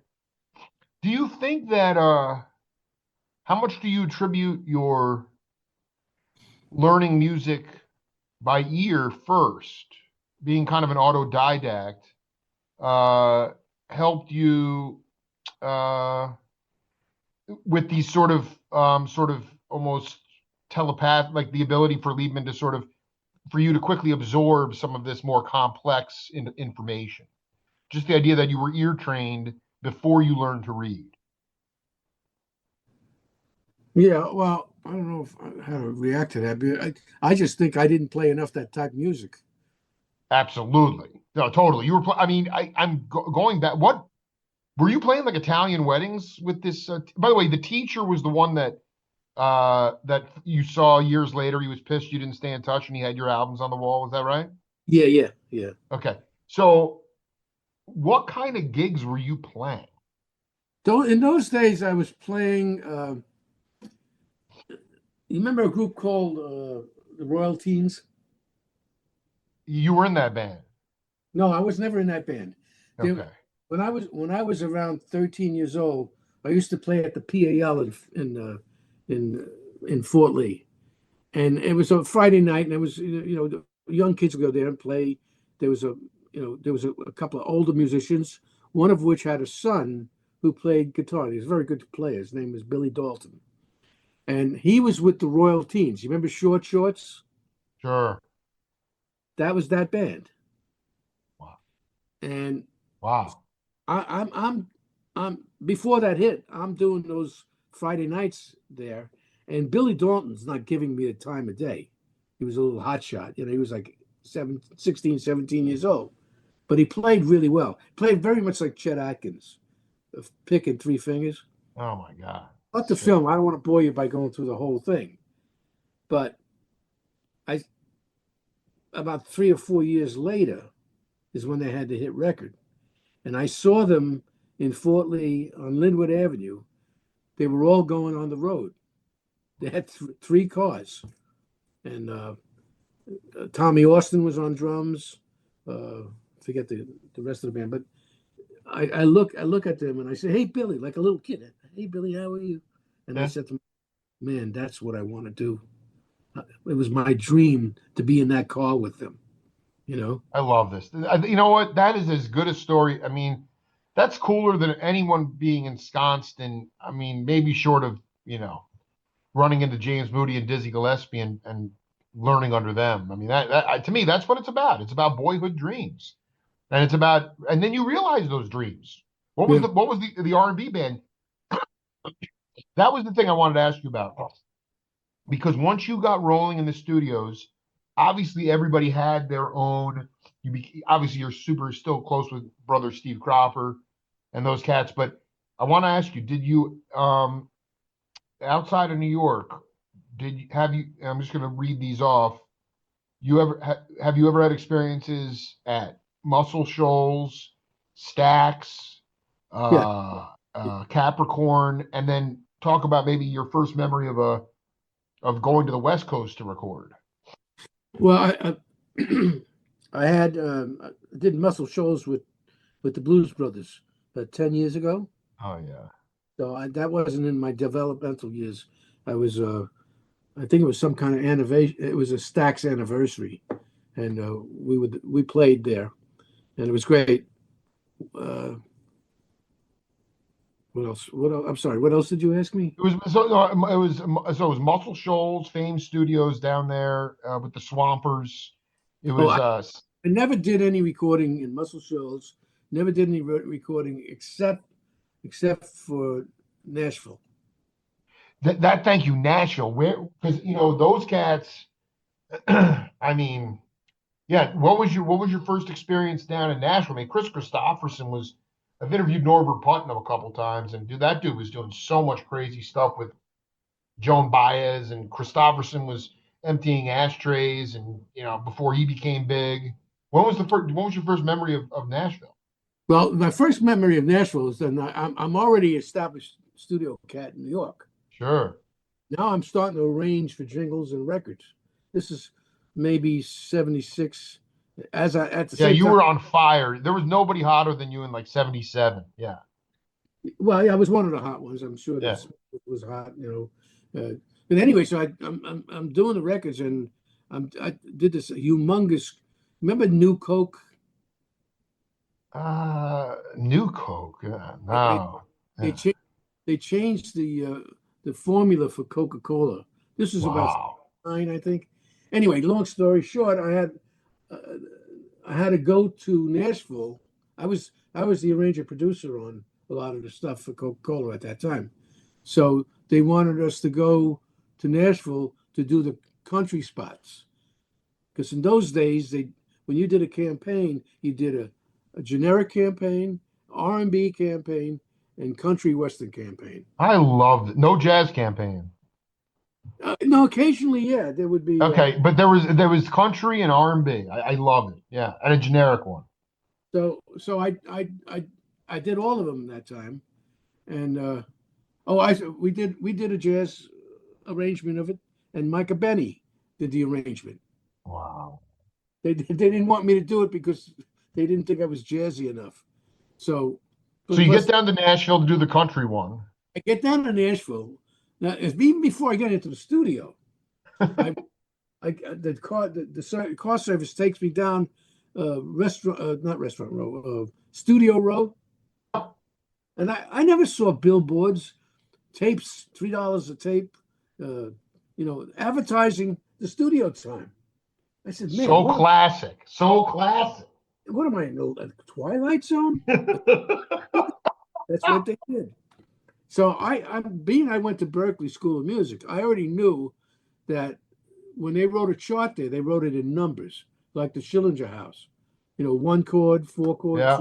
Do you think that how much do you attribute your learning music by ear first, being kind of an autodidact, uh, helped you uh, with these sort of almost telepath, like the ability for Liebman to for you to quickly absorb some of this more complex information? Just the idea that you were ear trained before you learned to read. Yeah, well, I don't know how to react to that, but I just think I didn't play enough that type of music. Absolutely. No, totally. You were, I mean, I'm going back. What were you playing like Italian weddings with this? By the way, the teacher was the one that you saw years later. He was pissed you didn't stay in touch and he had your albums on the wall. Is that right? Yeah, yeah, yeah. Okay. So what kind of gigs were you playing? So in those days, I was playing. You remember a group called the Royal Teens? You were in that band. No, I was never in that band. They, Okay. when I was around 13 years old, I used to play at the PAL in Fort Lee, and it was a Friday night, and it was the young kids would go there and play. There was a couple of older musicians, one of which had a son who played guitar. He was a very good player. His name was Billy Dalton, and he was with the Royal Teens. You remember Short Shorts? Sure. That was that band. Wow. And Wow. I'm before that hit, I'm doing those Friday nights there, and Billy Dalton's not giving me the time of day. He was a little hot shot, he was like 16, 17 years old, but he played really well. Played very much like Chet Atkins, of picking three fingers. Oh my God. But the Sick. film, I don't want to bore you by going through the whole thing, but I about 3 or 4 years later is when they had the hit record, and I saw them in Fort Lee on Linwood Avenue. They were all going on the road. They had three cars, and Tommy Austin was on drums. Forget the rest of the band, but I look at them and I say, "Hey Billy," like a little kid. "Hey Billy, how are you?" And I Yeah. said to him, "Man, that's what I want to do. It was my dream to be in that car with them." You know. I love this. You know what? That is as good a story. I mean, that's cooler than anyone being ensconced in, I mean, maybe short of, running into James Moody and Dizzy Gillespie and learning under them. I mean, that to me, that's what it's about. It's about boyhood dreams. And it's about, and then you realize those dreams. Yeah. What was the R&B band? That was the thing I wanted to ask you about. Because once you got rolling in the studios, obviously everybody had their own. Obviously you're super still close with brother Steve Cropper and those cats. But I want to ask you, did you outside of New York, did you have you? I'm just going to read these off. Have you ever had experiences at Muscle Shoals, Stax, Yeah. Capricorn, and then talk about maybe your first memory of going to the West Coast to record? Well, I I had I did muscle shows with the Blues Brothers 10 years ago. Oh yeah. So that wasn't in my developmental years. I was I think it was some kind of anniversary. It was a Stax anniversary, and we played there, and it was great. Uh, what else? What else? I'm sorry. What else did you ask me? It was so no, it was Muscle Shoals, Fame Studios down there with the Swampers. It Oh, was I never did any recording in Muscle Shoals. Never did any recording except for Nashville. that thank you Nashville, where because those cats. I mean, yeah. What was your first experience down in Nashville? I mean, Chris Christopherson was. I've interviewed Norbert Putnam a couple times, and that dude was doing so much crazy stuff with Joan Baez, and Christopherson was emptying ashtrays, and before he became big. When was your first memory of Nashville? Well, my first memory of Nashville is that I'm already established studio cat in New York. Sure. Now I'm starting to arrange for jingles and records. This is maybe 76. As I at the Yeah, same you time, were on fire. There was nobody hotter than you in like 77. Yeah. well, yeah, I was one of the hot ones. I'm sure Yeah. that was hot. But anyway, so I'm doing the records, and I did this humongous. Remember New Coke? New Coke. Yeah, They no. they Yeah. changed they changed the formula for Coca-Cola. This was about Wow. nine, I think. Anyway, long story short, uh, I had to go to Nashville. I was the arranger producer on a lot of the stuff for Coca-Cola at that time. So they wanted us to go to Nashville to do the country spots. Because in those days, when you did a campaign, you did a generic campaign, R&B campaign, and country western campaign. I loved it. No jazz campaign. No, occasionally, yeah, there would be. Okay, but there was country and R&B. I love it. Yeah, and a generic one. So I did all of them that time, and we did a jazz arrangement of it, and Micah Benny did the arrangement. Wow. They didn't want me to do it because they didn't think I was jazzy enough. So, So but you get plus down to Nashville to do the country one. I get down to Nashville. Now, even before I get into the studio, I the car service takes me down restaurant not restaurant row studio row, and I never saw billboards, tapes, $3 a tape, advertising the studio time. I said, man, So classic. So classic. what am I in the Twilight Zone? That's what they did. So I went to Berkeley School of Music. I already knew that when they wrote a chart there, they wrote it in numbers, like the Schillinger House. One chord, four chord, Yeah.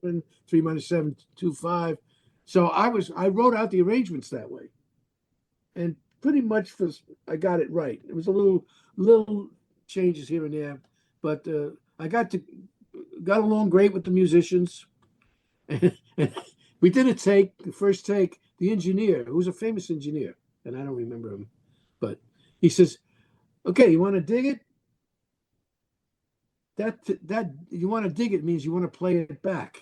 4-7, 3-7, 2-5. So I wrote out the arrangements that way, and pretty much I got it right. It was a little changes here and there, but I got along great with the musicians. And we did a take, the first take, the engineer, who was a famous engineer, and I don't remember him, but he says, "Okay, you want to dig it? That you want to dig it means you want to play it back.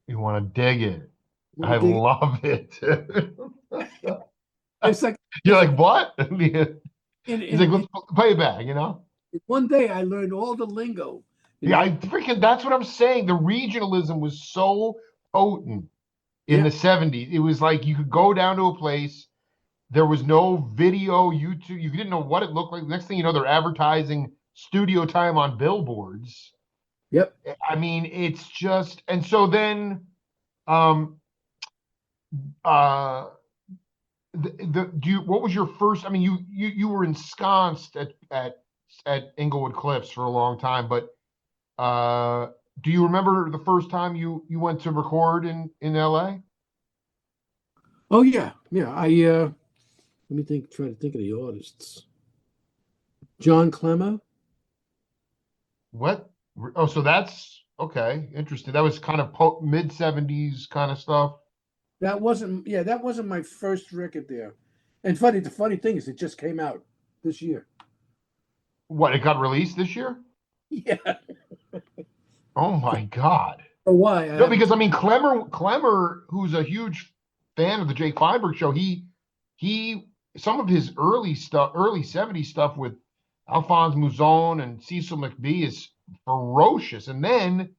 You want to dig it. You want I to dig it." love it. It's like You're it's like, what? He's like, in let's play it back. one day I learned all the lingo in Yeah, the I freaking, that's what I'm saying. The regionalism was so potent in yeah, the 70s. It was like you could go down to a place, there was no video, YouTube, you didn't know what it looked like. Next thing you know, they're advertising studio time on billboards. yep. I mean, it's just, and so then, um, uh, what was your first? I mean, you were ensconced at Inglewood Cliffs for a long time, but do you remember the first time you went to record in LA? Oh yeah, yeah. Let me try to think of the artists. John Clemmer. What? Oh, so that's okay. Interesting. That was kind of mid 70s kind of stuff. That wasn't my first record there. And the funny thing is, it just came out this year. What, it got released this year? Yeah. Oh my God. So why? I No, haven't. because I mean Clemmer, who's a huge fan of the Jake Feinberg show, he some of his early stuff, early 70s stuff with Alphonse Mouzon and Cecil McBee is ferocious. And then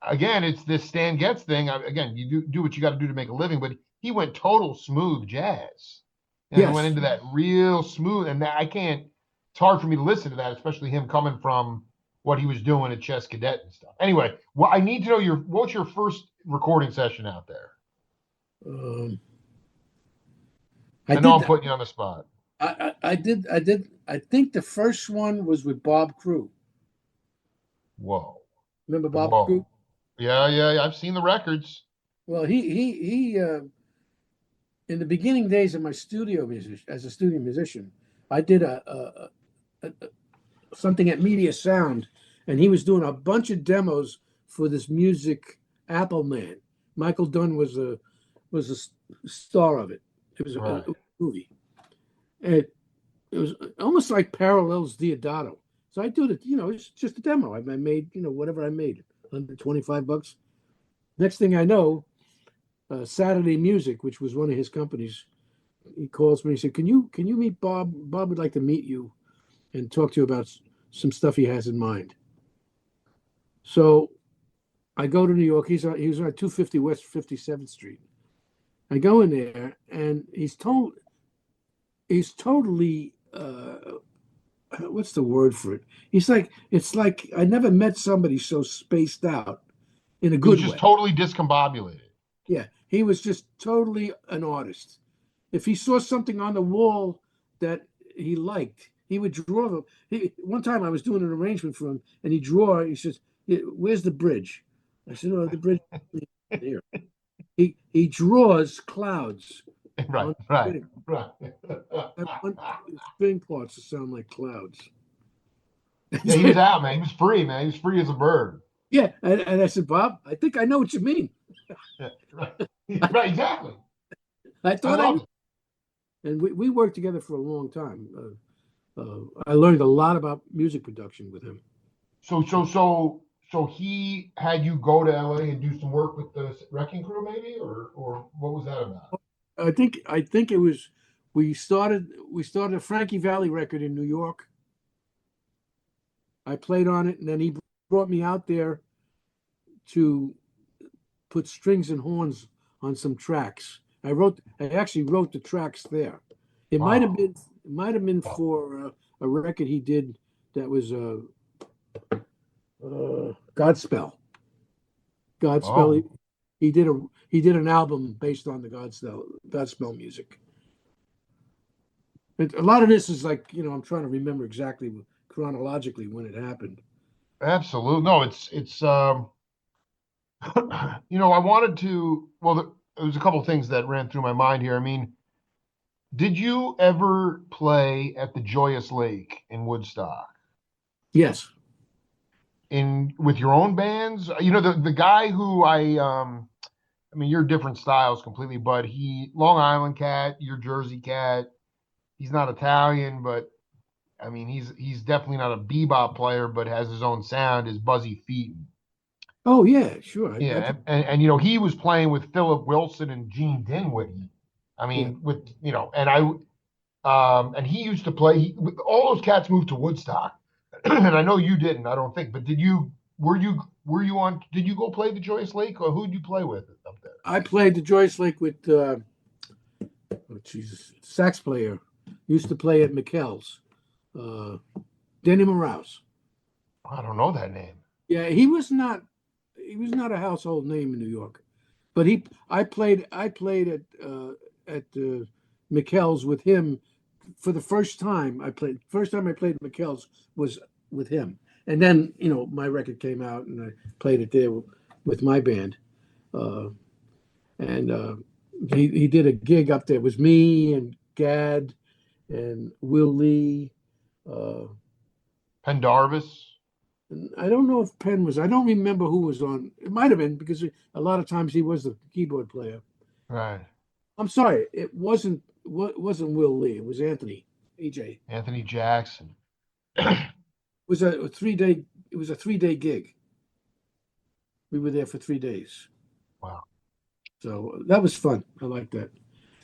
again, it's this Stan Getz thing. Again, you do what you got to do to make a living, but he went total smooth jazz. And he went Yes. into that real smooth, and that I can't. It's hard for me to listen to that, especially him coming from what he was doing at Chess Cadet and stuff. Anyway, well, I need to know what's your first recording session out there? Um, I I know did. I'm putting you on the spot. I did. I did. I think the first one was with Bob Crew. Whoa, Remember Bob Crew? whoa, yeah. I've seen the records. Well, he in the beginning days of my studio music as a studio musician, I did something at Media Sound, and he was doing a bunch of demos for this music Apple man. Michael Dunn was a star of it. It was Right. a movie. And it was almost like parallels Diodato. So I do it, it's just a demo. I made, whatever I made, $125. Next thing I know, Saturday Music, which was one of his companies, he calls me. He said, "Can you meet Bob? Bob would like to meet you and talk to you about some stuff he has in mind." So I go to New York. He was on 250 West 57th Street. I go in there, and he's totally what's the word for it? It's like I never met somebody so spaced out in a He was good just way. totally discombobulated. Yeah, he was just totally an artist. If he saw something on the wall that he liked, he would draw them. One time I was doing an arrangement for him, and he says, "Yeah, where's the bridge?" I said, "Oh, the bridge is here." He draws clouds Right, on the right, string. right. I want the string parts to sound like clouds. Yeah, he was out, man. He was free, man. He was free as a bird. Yeah, and I said, "Bob, I think I know what you mean. Yeah, right. I, Right, exactly. I I thought I knew." love it. And we worked together for a long time. I learned a lot about music production with him. So he had you go to LA and do some work with the Wrecking Crew, maybe, or what was that about? I think it was we started a Frankie Valli record in New York. I played on it, and then he brought me out there to put strings and horns on some tracks. I actually wrote the tracks there. Wow. It might have been for a record he did that was Godspell. Godspell. Oh, He did an album based on the Godspell music. A lot of this is like, I'm trying to remember exactly chronologically when it happened. absolutely. No, it's I wanted to, well, there was a couple of things that ran through my mind here. I mean, did you ever play at the Joyous Lake in Woodstock Yes. in with your own bands? The guy who I mean, you're different styles completely, but he Long Island cat, you're Jersey cat. He's not Italian, but I mean, he's definitely not a bebop player, but has his own sound. Is Buzzy Feeten? Oh yeah, sure. Yeah, and he was playing with Philip Wilson and Gene Dinwiddie. I Yeah. mean, and he used to play. All those cats moved to Woodstock, and I know you didn't. I don't think, but did you? Were you on? Did you go play the Joyous Lake, or who did you play with up there? I played the Joyce Lake with oh Jesus, sax player. Used to play at McKell's. Uh, Denny Morales. I don't know that name. Yeah, he was not a household name in New York, but I played at McKell's with him for the first time. First time I played McKell's was with him, and then my record came out and I played it there with my band, uh, and he did a gig up there. It was me and Gad and Will Lee. Uh, Pendarvis. I don't know if Penn was. I don't remember who was on. It might have been because a lot of times he was the keyboard player. Right. I'm sorry, it wasn't Will Lee. It was Anthony AJ. Anthony Jackson. It was a 3 day. It was a 3 day gig. We were there for 3 days, Wow. so that was fun. I like that.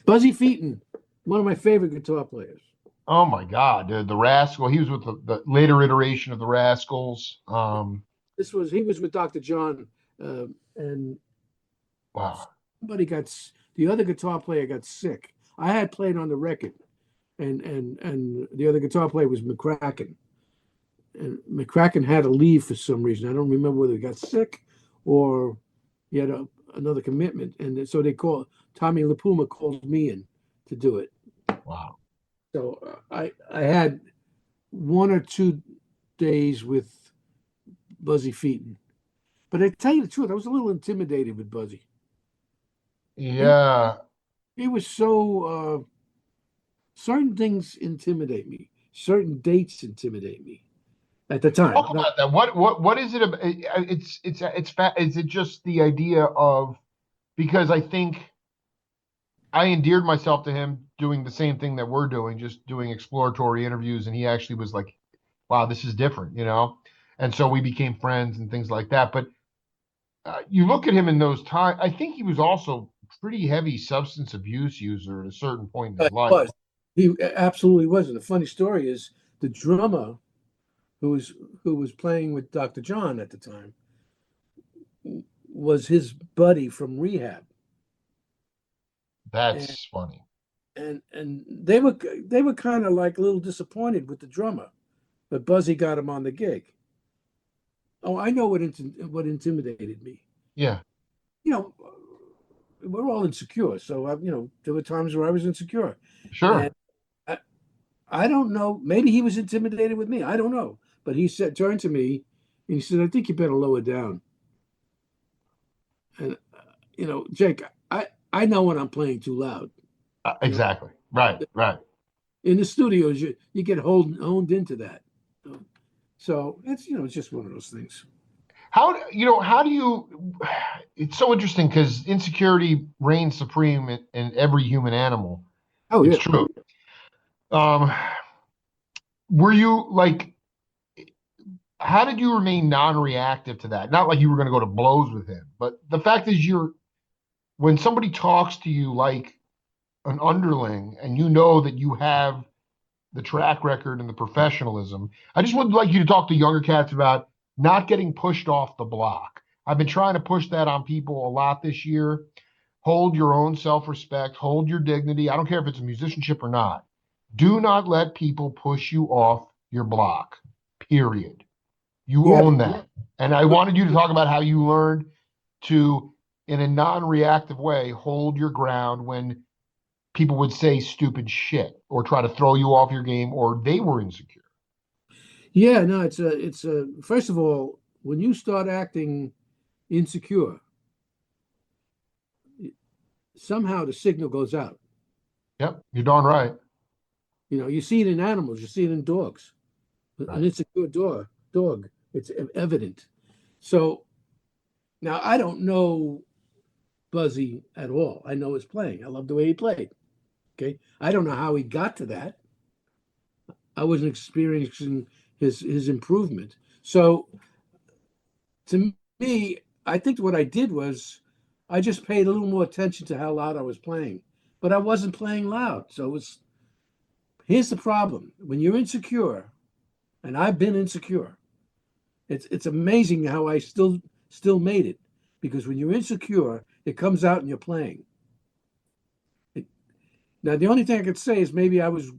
Buzzy Featon, one of my favorite guitar players. Oh my God, the Rascal. He was with the later iteration of the Rascals. He was with Dr. John, and Wow. somebody the other guitar player got sick. I had played on the record, and the other guitar player was McCracken, and McCracken had to leave for some reason. I don't remember whether he got sick or he had another commitment, and so Tommy LaPuma called me in to do it. Wow. So I had 1 or 2 days with Buzzy Featon, but I tell you the truth, I was a little intimidated with Buzzy. He Yeah. he was so certain things intimidate me, certain dates intimidate me at the time. Talk about that. What is it about? Is it just the idea of, because I think I endeared myself to him doing the same thing that we're doing, just doing exploratory interviews, and he actually was like, "Wow, this is different." And so we became friends and things like that. But you look at him in those times. I think he was also pretty heavy substance abuse user at a certain point in his life. Was he absolutely was. And the funny story is the drummer who was playing with Dr. John at the time was his buddy from rehab, and That's funny. and they were kind of like a little disappointed with the drummer, but Buzzy got him on the gig. Oh, I know what intimidated me. Yeah, You know, we're all insecure, so there were times where I was insecure, and sure. I, I don't know. Maybe he was intimidated with me. I don't know, but turned to me, and he said, "I think you better lower down." And Jake, I know when I'm playing too loud. You know, Exactly. Right. Right. in the studios, you get honed into that. So it's just one of those things. How do you? It's so interesting because insecurity reigns supreme in every human animal. Oh It's yeah, true. Um, were you like? How did you remain non-reactive to that? Not like you were going to go to blows with him, but the fact is, when somebody talks to you like an underling, and you know that you have the track record and the professionalism. I just would like you to talk to younger cats about not getting pushed off the block. I've been trying to push that on people a lot this year. Hold your own self respect, hold your dignity. I don't care if it's a musicianship or not. Do not let people push you off your block, period. You yeah. own that. And I wanted you to talk about how you learned to, in a non-reactive way, hold your ground when people would say stupid shit or try to throw you off your game or they were insecure. Yeah, no, it's a first of all, when you start acting insecure, somehow the signal goes out. Yep, you're darn right. You see it in animals, you see it in dogs. An Right. insecure dog, it's evident. So now I don't know Buzzy at all. I know his playing. I love the way he played. Okay. I don't know how he got to that. I wasn't experiencing his improvement. So to me, I think what I did was I just paid a little more attention to how loud I was playing. But I wasn't playing loud. So here's the problem. When you're insecure, and I've been insecure, it's amazing how I still made it. Because when you're insecure, it comes out and you're playing. Now the only thing I could say is maybe I was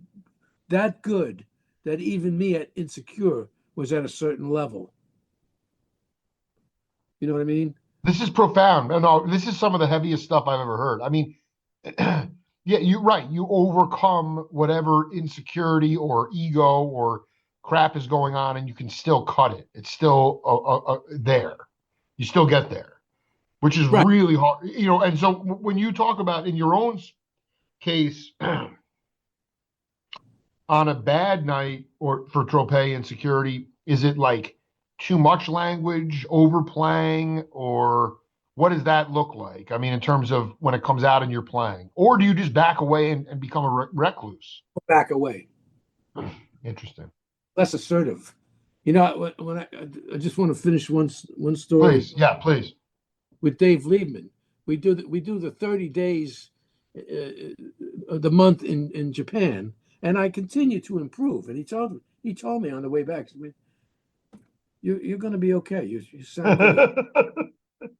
that good that even me at insecure was at a certain level. You know what I mean? This is profound. No, this is some of the heaviest stuff I've ever heard. I mean, yeah, you're right. You overcome whatever insecurity or ego or crap is going on, and you can still cut it. It's still there. You still get there, which is Right. really hard. And so when you talk about in your own case, on a bad night or for Tropea insecurity, is it like too much language, overplaying, or what does that look like? I mean, in terms of when it comes out and you're playing, or do you just back away and become a recluse? Back away. Interesting. Less assertive. When I just want to finish one story Please, yeah, please. with Dave Liebman. We do the 30 days of the month in Japan, and I continue to improve. And he told me on the way back, you're going to be okay. You sound great.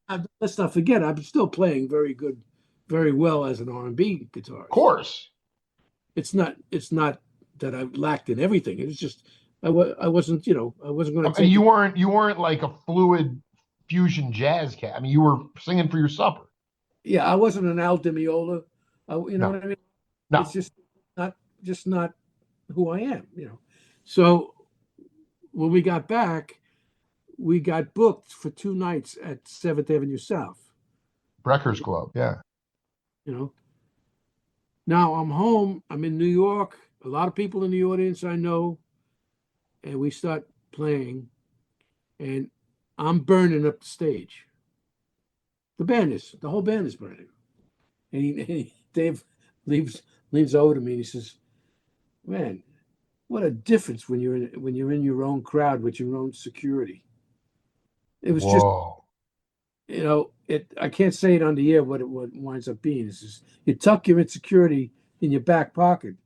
Of Let's not forget, I'm still playing very good, very well as an R&B guitarist. course. It's not that I lacked in everything. It was just I wasn't I wasn't going to And take it. you weren't like a fluid fusion jazz cat. I mean, you were singing for your supper. Yeah, I wasn't an Al Di Meola. You know No, what I mean? It's no. just not who I am. So when we got back, we got booked for 2 nights at Seventh Avenue South. Breakers Club. Yeah. You know, now I'm home. I'm in New York. A lot of people in the audience I know, and we start playing, and I'm burning up the stage. The whole band is burning. And Dave leaves over to me and he says, "Man, what a difference when you're in your own crowd with your own security." It was just, Whoa. I can't say it on the air what winds up being. It's just you tuck your insecurity in your back pocket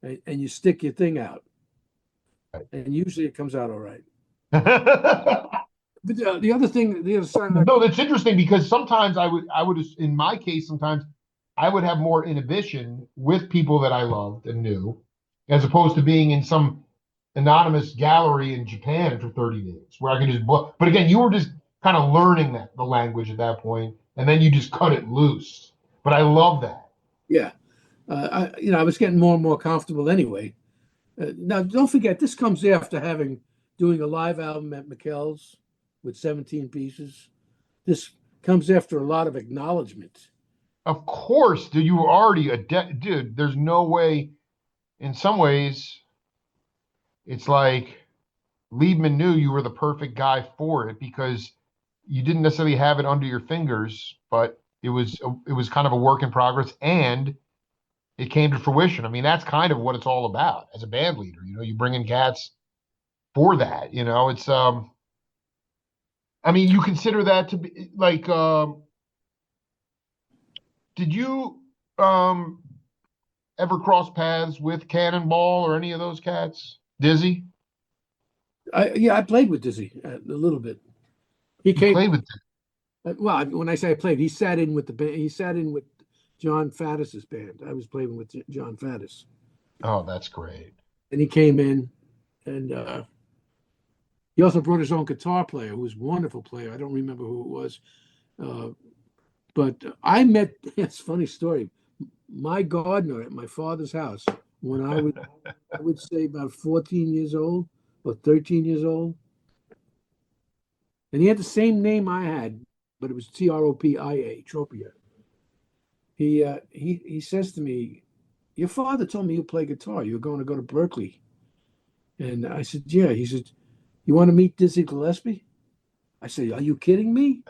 and you stick your thing out, and usually it comes out all right. But the other thing, the other side of that, No, that's interesting because sometimes in my case, sometimes I would have more inhibition with people that I loved and knew, as opposed to being in some anonymous gallery in Japan for 30 days where I could just book. But again, you were just kind of learning the language at that point, and then you just cut it loose. But I love that. yeah, I was getting more and more comfortable anyway. Now, don't forget, this comes after doing a live album at McKell's with 17 pieces. This comes after a lot of acknowledgement. Of course, dude, you were already dude. There's no way. In some ways, it's like Liebman knew you were the perfect guy for it because you didn't necessarily have it under your fingers, but it was kind of a work in progress, and it came to fruition. I mean, that's kind of what it's all about as a band leader. You bring in cats for that. It's I mean, you consider that to be like, did you ever cross paths with Cannonball or any of those cats? Dizzy? Yeah, I played with Dizzy a little bit. He You came. played with them. Well, when I say I played, he sat in with the band. He sat in with John Faddis's band. I was playing with John Faddis, Oh, that's great. and he came in, and He also brought his own guitar player, who was a wonderful player. I don't remember who it was. Uh, but I met, it's a funny story. My gardener at my father's house, when I would say about 14 years old or 13 years old, and he had the same name I had, but it was Tropia, Tropea. He says to me, "Your father told me you play guitar. You're going to go to Berkeley." And I said, "Yeah." He said, "You want to meet Dizzy Gillespie?" I said, "Are you kidding me?"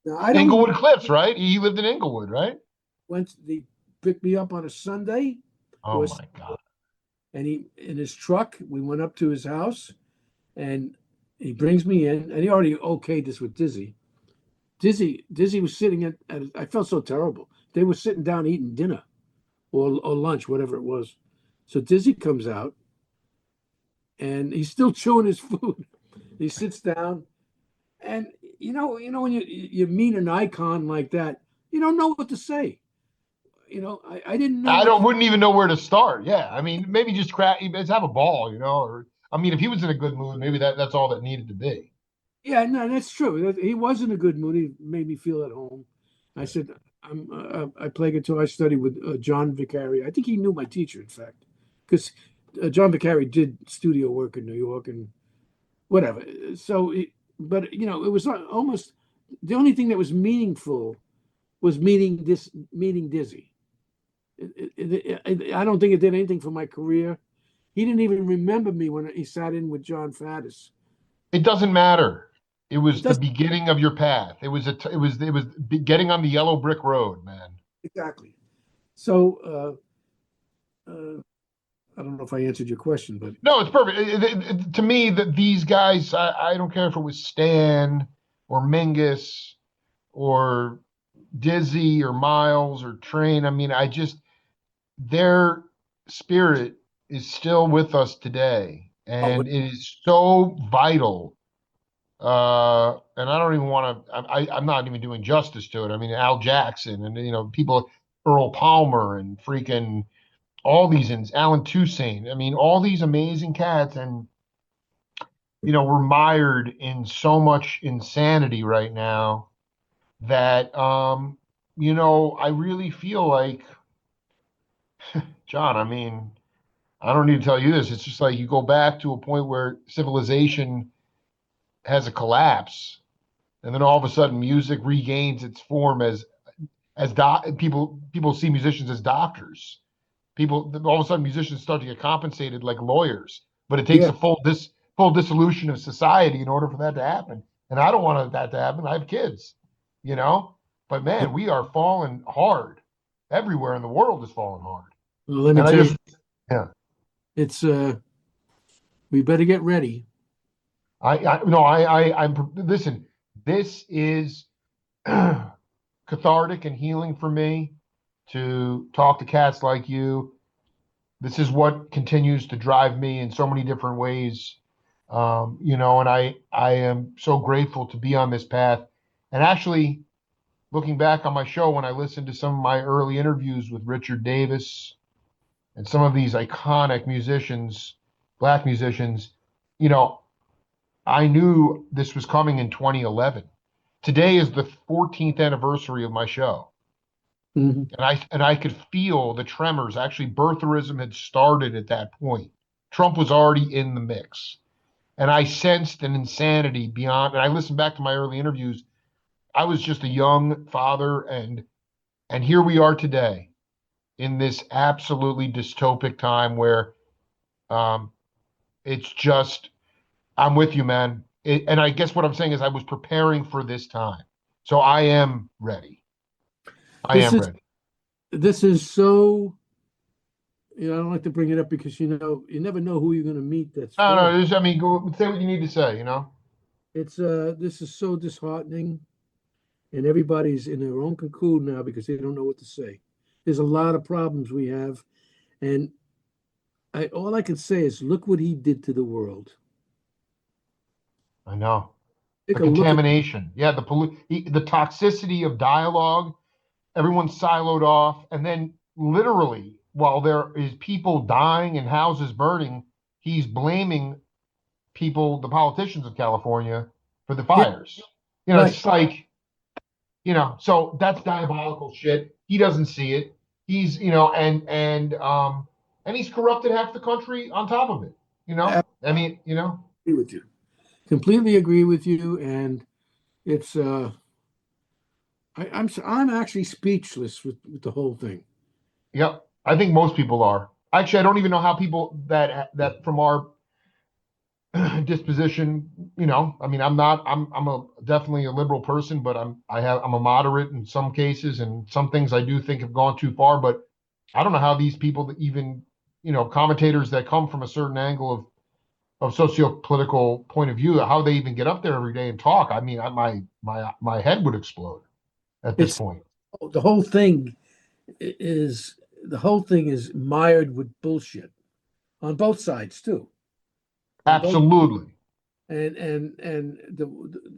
Now I don't remember Inglewood Cliffs, right? He lived in Inglewood, right? when they picked me up on a Sunday Oh or my God. and he in his truck. We went up to his house and he brings me in, and he already okayed this with Dizzy. Dizzy was sitting at I felt so terrible. They were sitting down eating dinner or lunch, whatever it was. So Dizzy comes out and he's still chewing his food. He sits down, and when you meet an icon like that, you don't know what to say. I didn't know I what don't to. wouldn't even know where to start. Yeah, I mean, maybe just crack, just have a ball, or I mean, if he was in a good mood, maybe that's all that needed to be. Yeah, no, that's true. He was in a good mood. He made me feel at home. I said, I play guitar. I studied with John Vicari. I think he knew my teacher, in fact, because John Vicari did studio work in New York and whatever. So, but it was almost the only thing that was meaningful was meeting Dizzy. I don't think it did anything for my career. He didn't even remember me when he sat in with John Faddis. It doesn't matter. It It was the doesn't beginning of your path. Getting on the yellow brick road, man. exactly. So I don't know if I answered your question, but No, it's perfect. To me, that these guys, I don't care if it was Stan or Mingus or Dizzy or Miles or Train. I mean, their spirit is still with us today, oh, and it is so vital. And I don't even want to. I'm not even doing justice to it. I mean, Al Jackson and people, Earl Palmer and freaking all these, and Alan Toussaint. I mean, all these amazing cats, and we're mired in so much insanity right now that I really feel like, John. I mean, I don't need to tell you this. It's just like you go back to a point where civilization has a collapse, and then all of a sudden music regains its form people see musicians as doctors. People all of a sudden musicians start to get compensated like lawyers, but it takes yeah. a full dissolution of society in order for that to happen. And I don't want that to happen. I have kids, you know. But man, we are falling hard. Everywhere in the world is falling hard. Well, let me And I tell you, just yeah. it's we better get ready. I no I'm listen. This is cathartic and healing for me to talk to cats like you. This is what continues to drive me in so many different ways. And I am so grateful to be on this path. And actually, looking back on my show, when I listened to some of my early interviews with Richard Davis and some of these iconic musicians, black musicians, you know, I knew this was coming in 2011. Today is the 14th anniversary of my show. Mhm. And I could feel the tremors. Actually, birtherism had started at that point. Trump was already in the mix. And I sensed an insanity beyond. And I listened back to my early interviews. I was just a young father, and here we are today in this absolutely dystopic time where um, it's just I'm with you, man. And I guess what I'm saying is I was preparing for this time, so I am ready. I This am is ready. this is so. I don't like to bring it up because you never know who you're going to meet. That's No, falling. no. I mean, go say what you need to say. It's this is so disheartening, and everybody's in their own cocoon now because they don't know what to say. There's a lot of problems we have, and all I can say is look what he did to the world. I know. The Take a look at. contamination. Yeah, the toxicity of dialogue. Everyone's siloed off, and then literally, while there is people dying and houses burning, he's blaming people, the politicians of California, for the Yeah, fires. It's right. just like, so that's diabolical shit. He doesn't see it. He's, and he's corrupted half the country on top of it. I I mean, agree with you. Completely agree with you. And it's I'm actually speechless with the whole thing. yep. I think most people are. Actually, I don't even know how people that from our disposition, I mean, I'm a definitely a liberal person, but I'm a moderate in some cases, and some things I do think have gone too far. But I don't know how these people that even, commentators that come from a certain angle of socio-political point of view, how they even get up there every day and talk. I mean, my head would explode at this It's point. the whole thing is the whole thing is mired with bullshit on both sides too. On both Absolutely.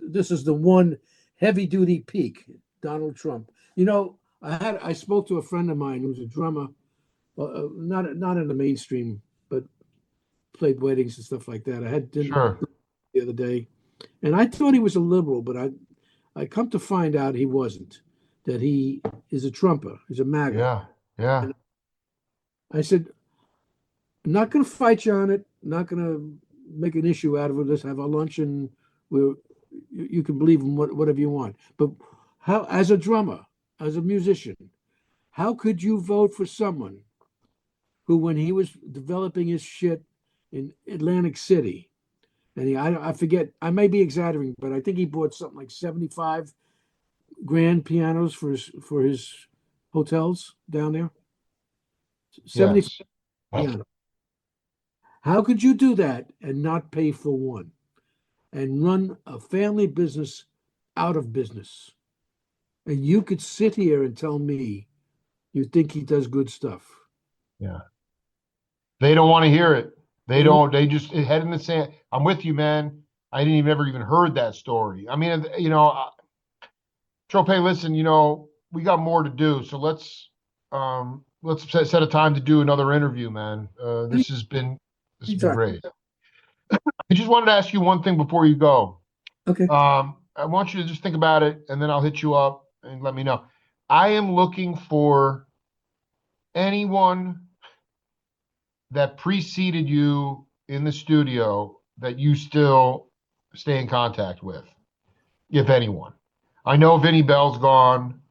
this is the one heavy duty peak, Donald Trump. I spoke to a friend of mine who's a drummer, not in the mainstream, but played weddings and stuff like that. I had dinner Sure. the other day, and I thought he was a liberal, but I come to find out he wasn't. That he is a Trumper. He's a MAGA. Yeah. Yeah. And I said, I'm not going to fight you on it. I'm not going to make an issue out of it. Let's have our lunch and you can believe in whatever you want. But how, as a drummer, as a musician, how could you vote for someone who, when he was developing his shit in Atlantic City, and I forget, I may be exaggerating, but I think he bought something like 75 grand pianos for his hotels down there. 75 Yes. pianos. How could you do that and not pay for one and run a family business out of business? And you could sit here and tell me you think he does good stuff. Yeah. They don't want to hear it. They They don't. don't. They just head in the sand. I'm with you, man. I didn't even ever even heard that story. I mean, Tropea, listen, we got more to do, so let's set a time to do another interview, man. This has been Anytime. great. I just wanted to ask you one thing before you go. Okay. I want you to just think about it, and then I'll hit you up and let me know. I am looking for anyone that preceded you in the studio that you still stay in contact with, if anyone. I know Vinnie Bell's gone.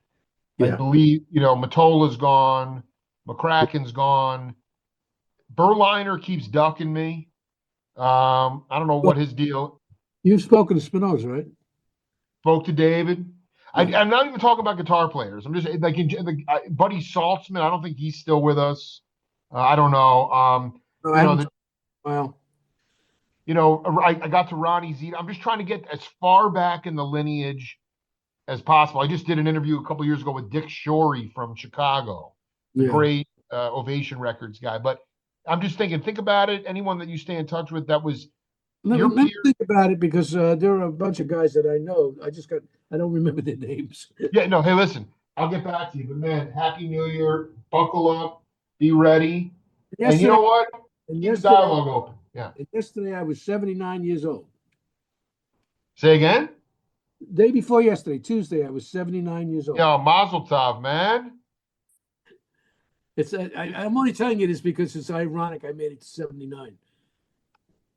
I Yeah. believe, Matola's gone. McCracken's gone. Berliner keeps ducking me. I don't know Well, what his deal. you've spoken to Spinoza, right? Spoke to David. Yeah. I'm not even talking about guitar players. I'm just like Buddy Saltzman. I don't think he's still with us. I don't know. No, I You know, haven't. the, Well, I got to Ronnie Z. I'm just trying to get as far back in the lineage as possible. I just did an interview a couple years ago with Dick Shorey from Chicago, the yeah. great Ovation Records guy. But I'm just thinking, think about it. Anyone that you stay in touch with that was your Let me peer. think about it because there are a bunch of guys that I know. I don't remember their names. Yeah, no, hey, listen, I'll get back to you. But man, Happy New Year. Buckle up. Be ready. And you Yesterday, know what? and Keep the yesterday, dialogue open. Yeah. and yesterday, I was 79 years old. Say again? Day before yesterday, Tuesday, I was 79 years old. Yeah, Mazel Tov, man. I'm only telling you this because it's ironic. I made it to 79.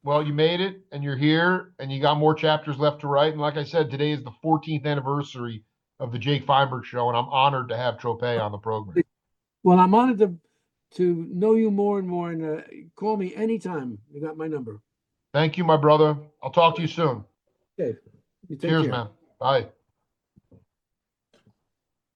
Well, you made it and you're here and you got more chapters left to write. And like I said, today is the 14th anniversary of the Jake Feinberg show, and I'm honored to have Tropea on the program. Well, I'm honored to know you more and more, and call me anytime. You got my number. Thank you, my brother. I'll talk to you soon. Okay, you take Cheers, care. man. Bye.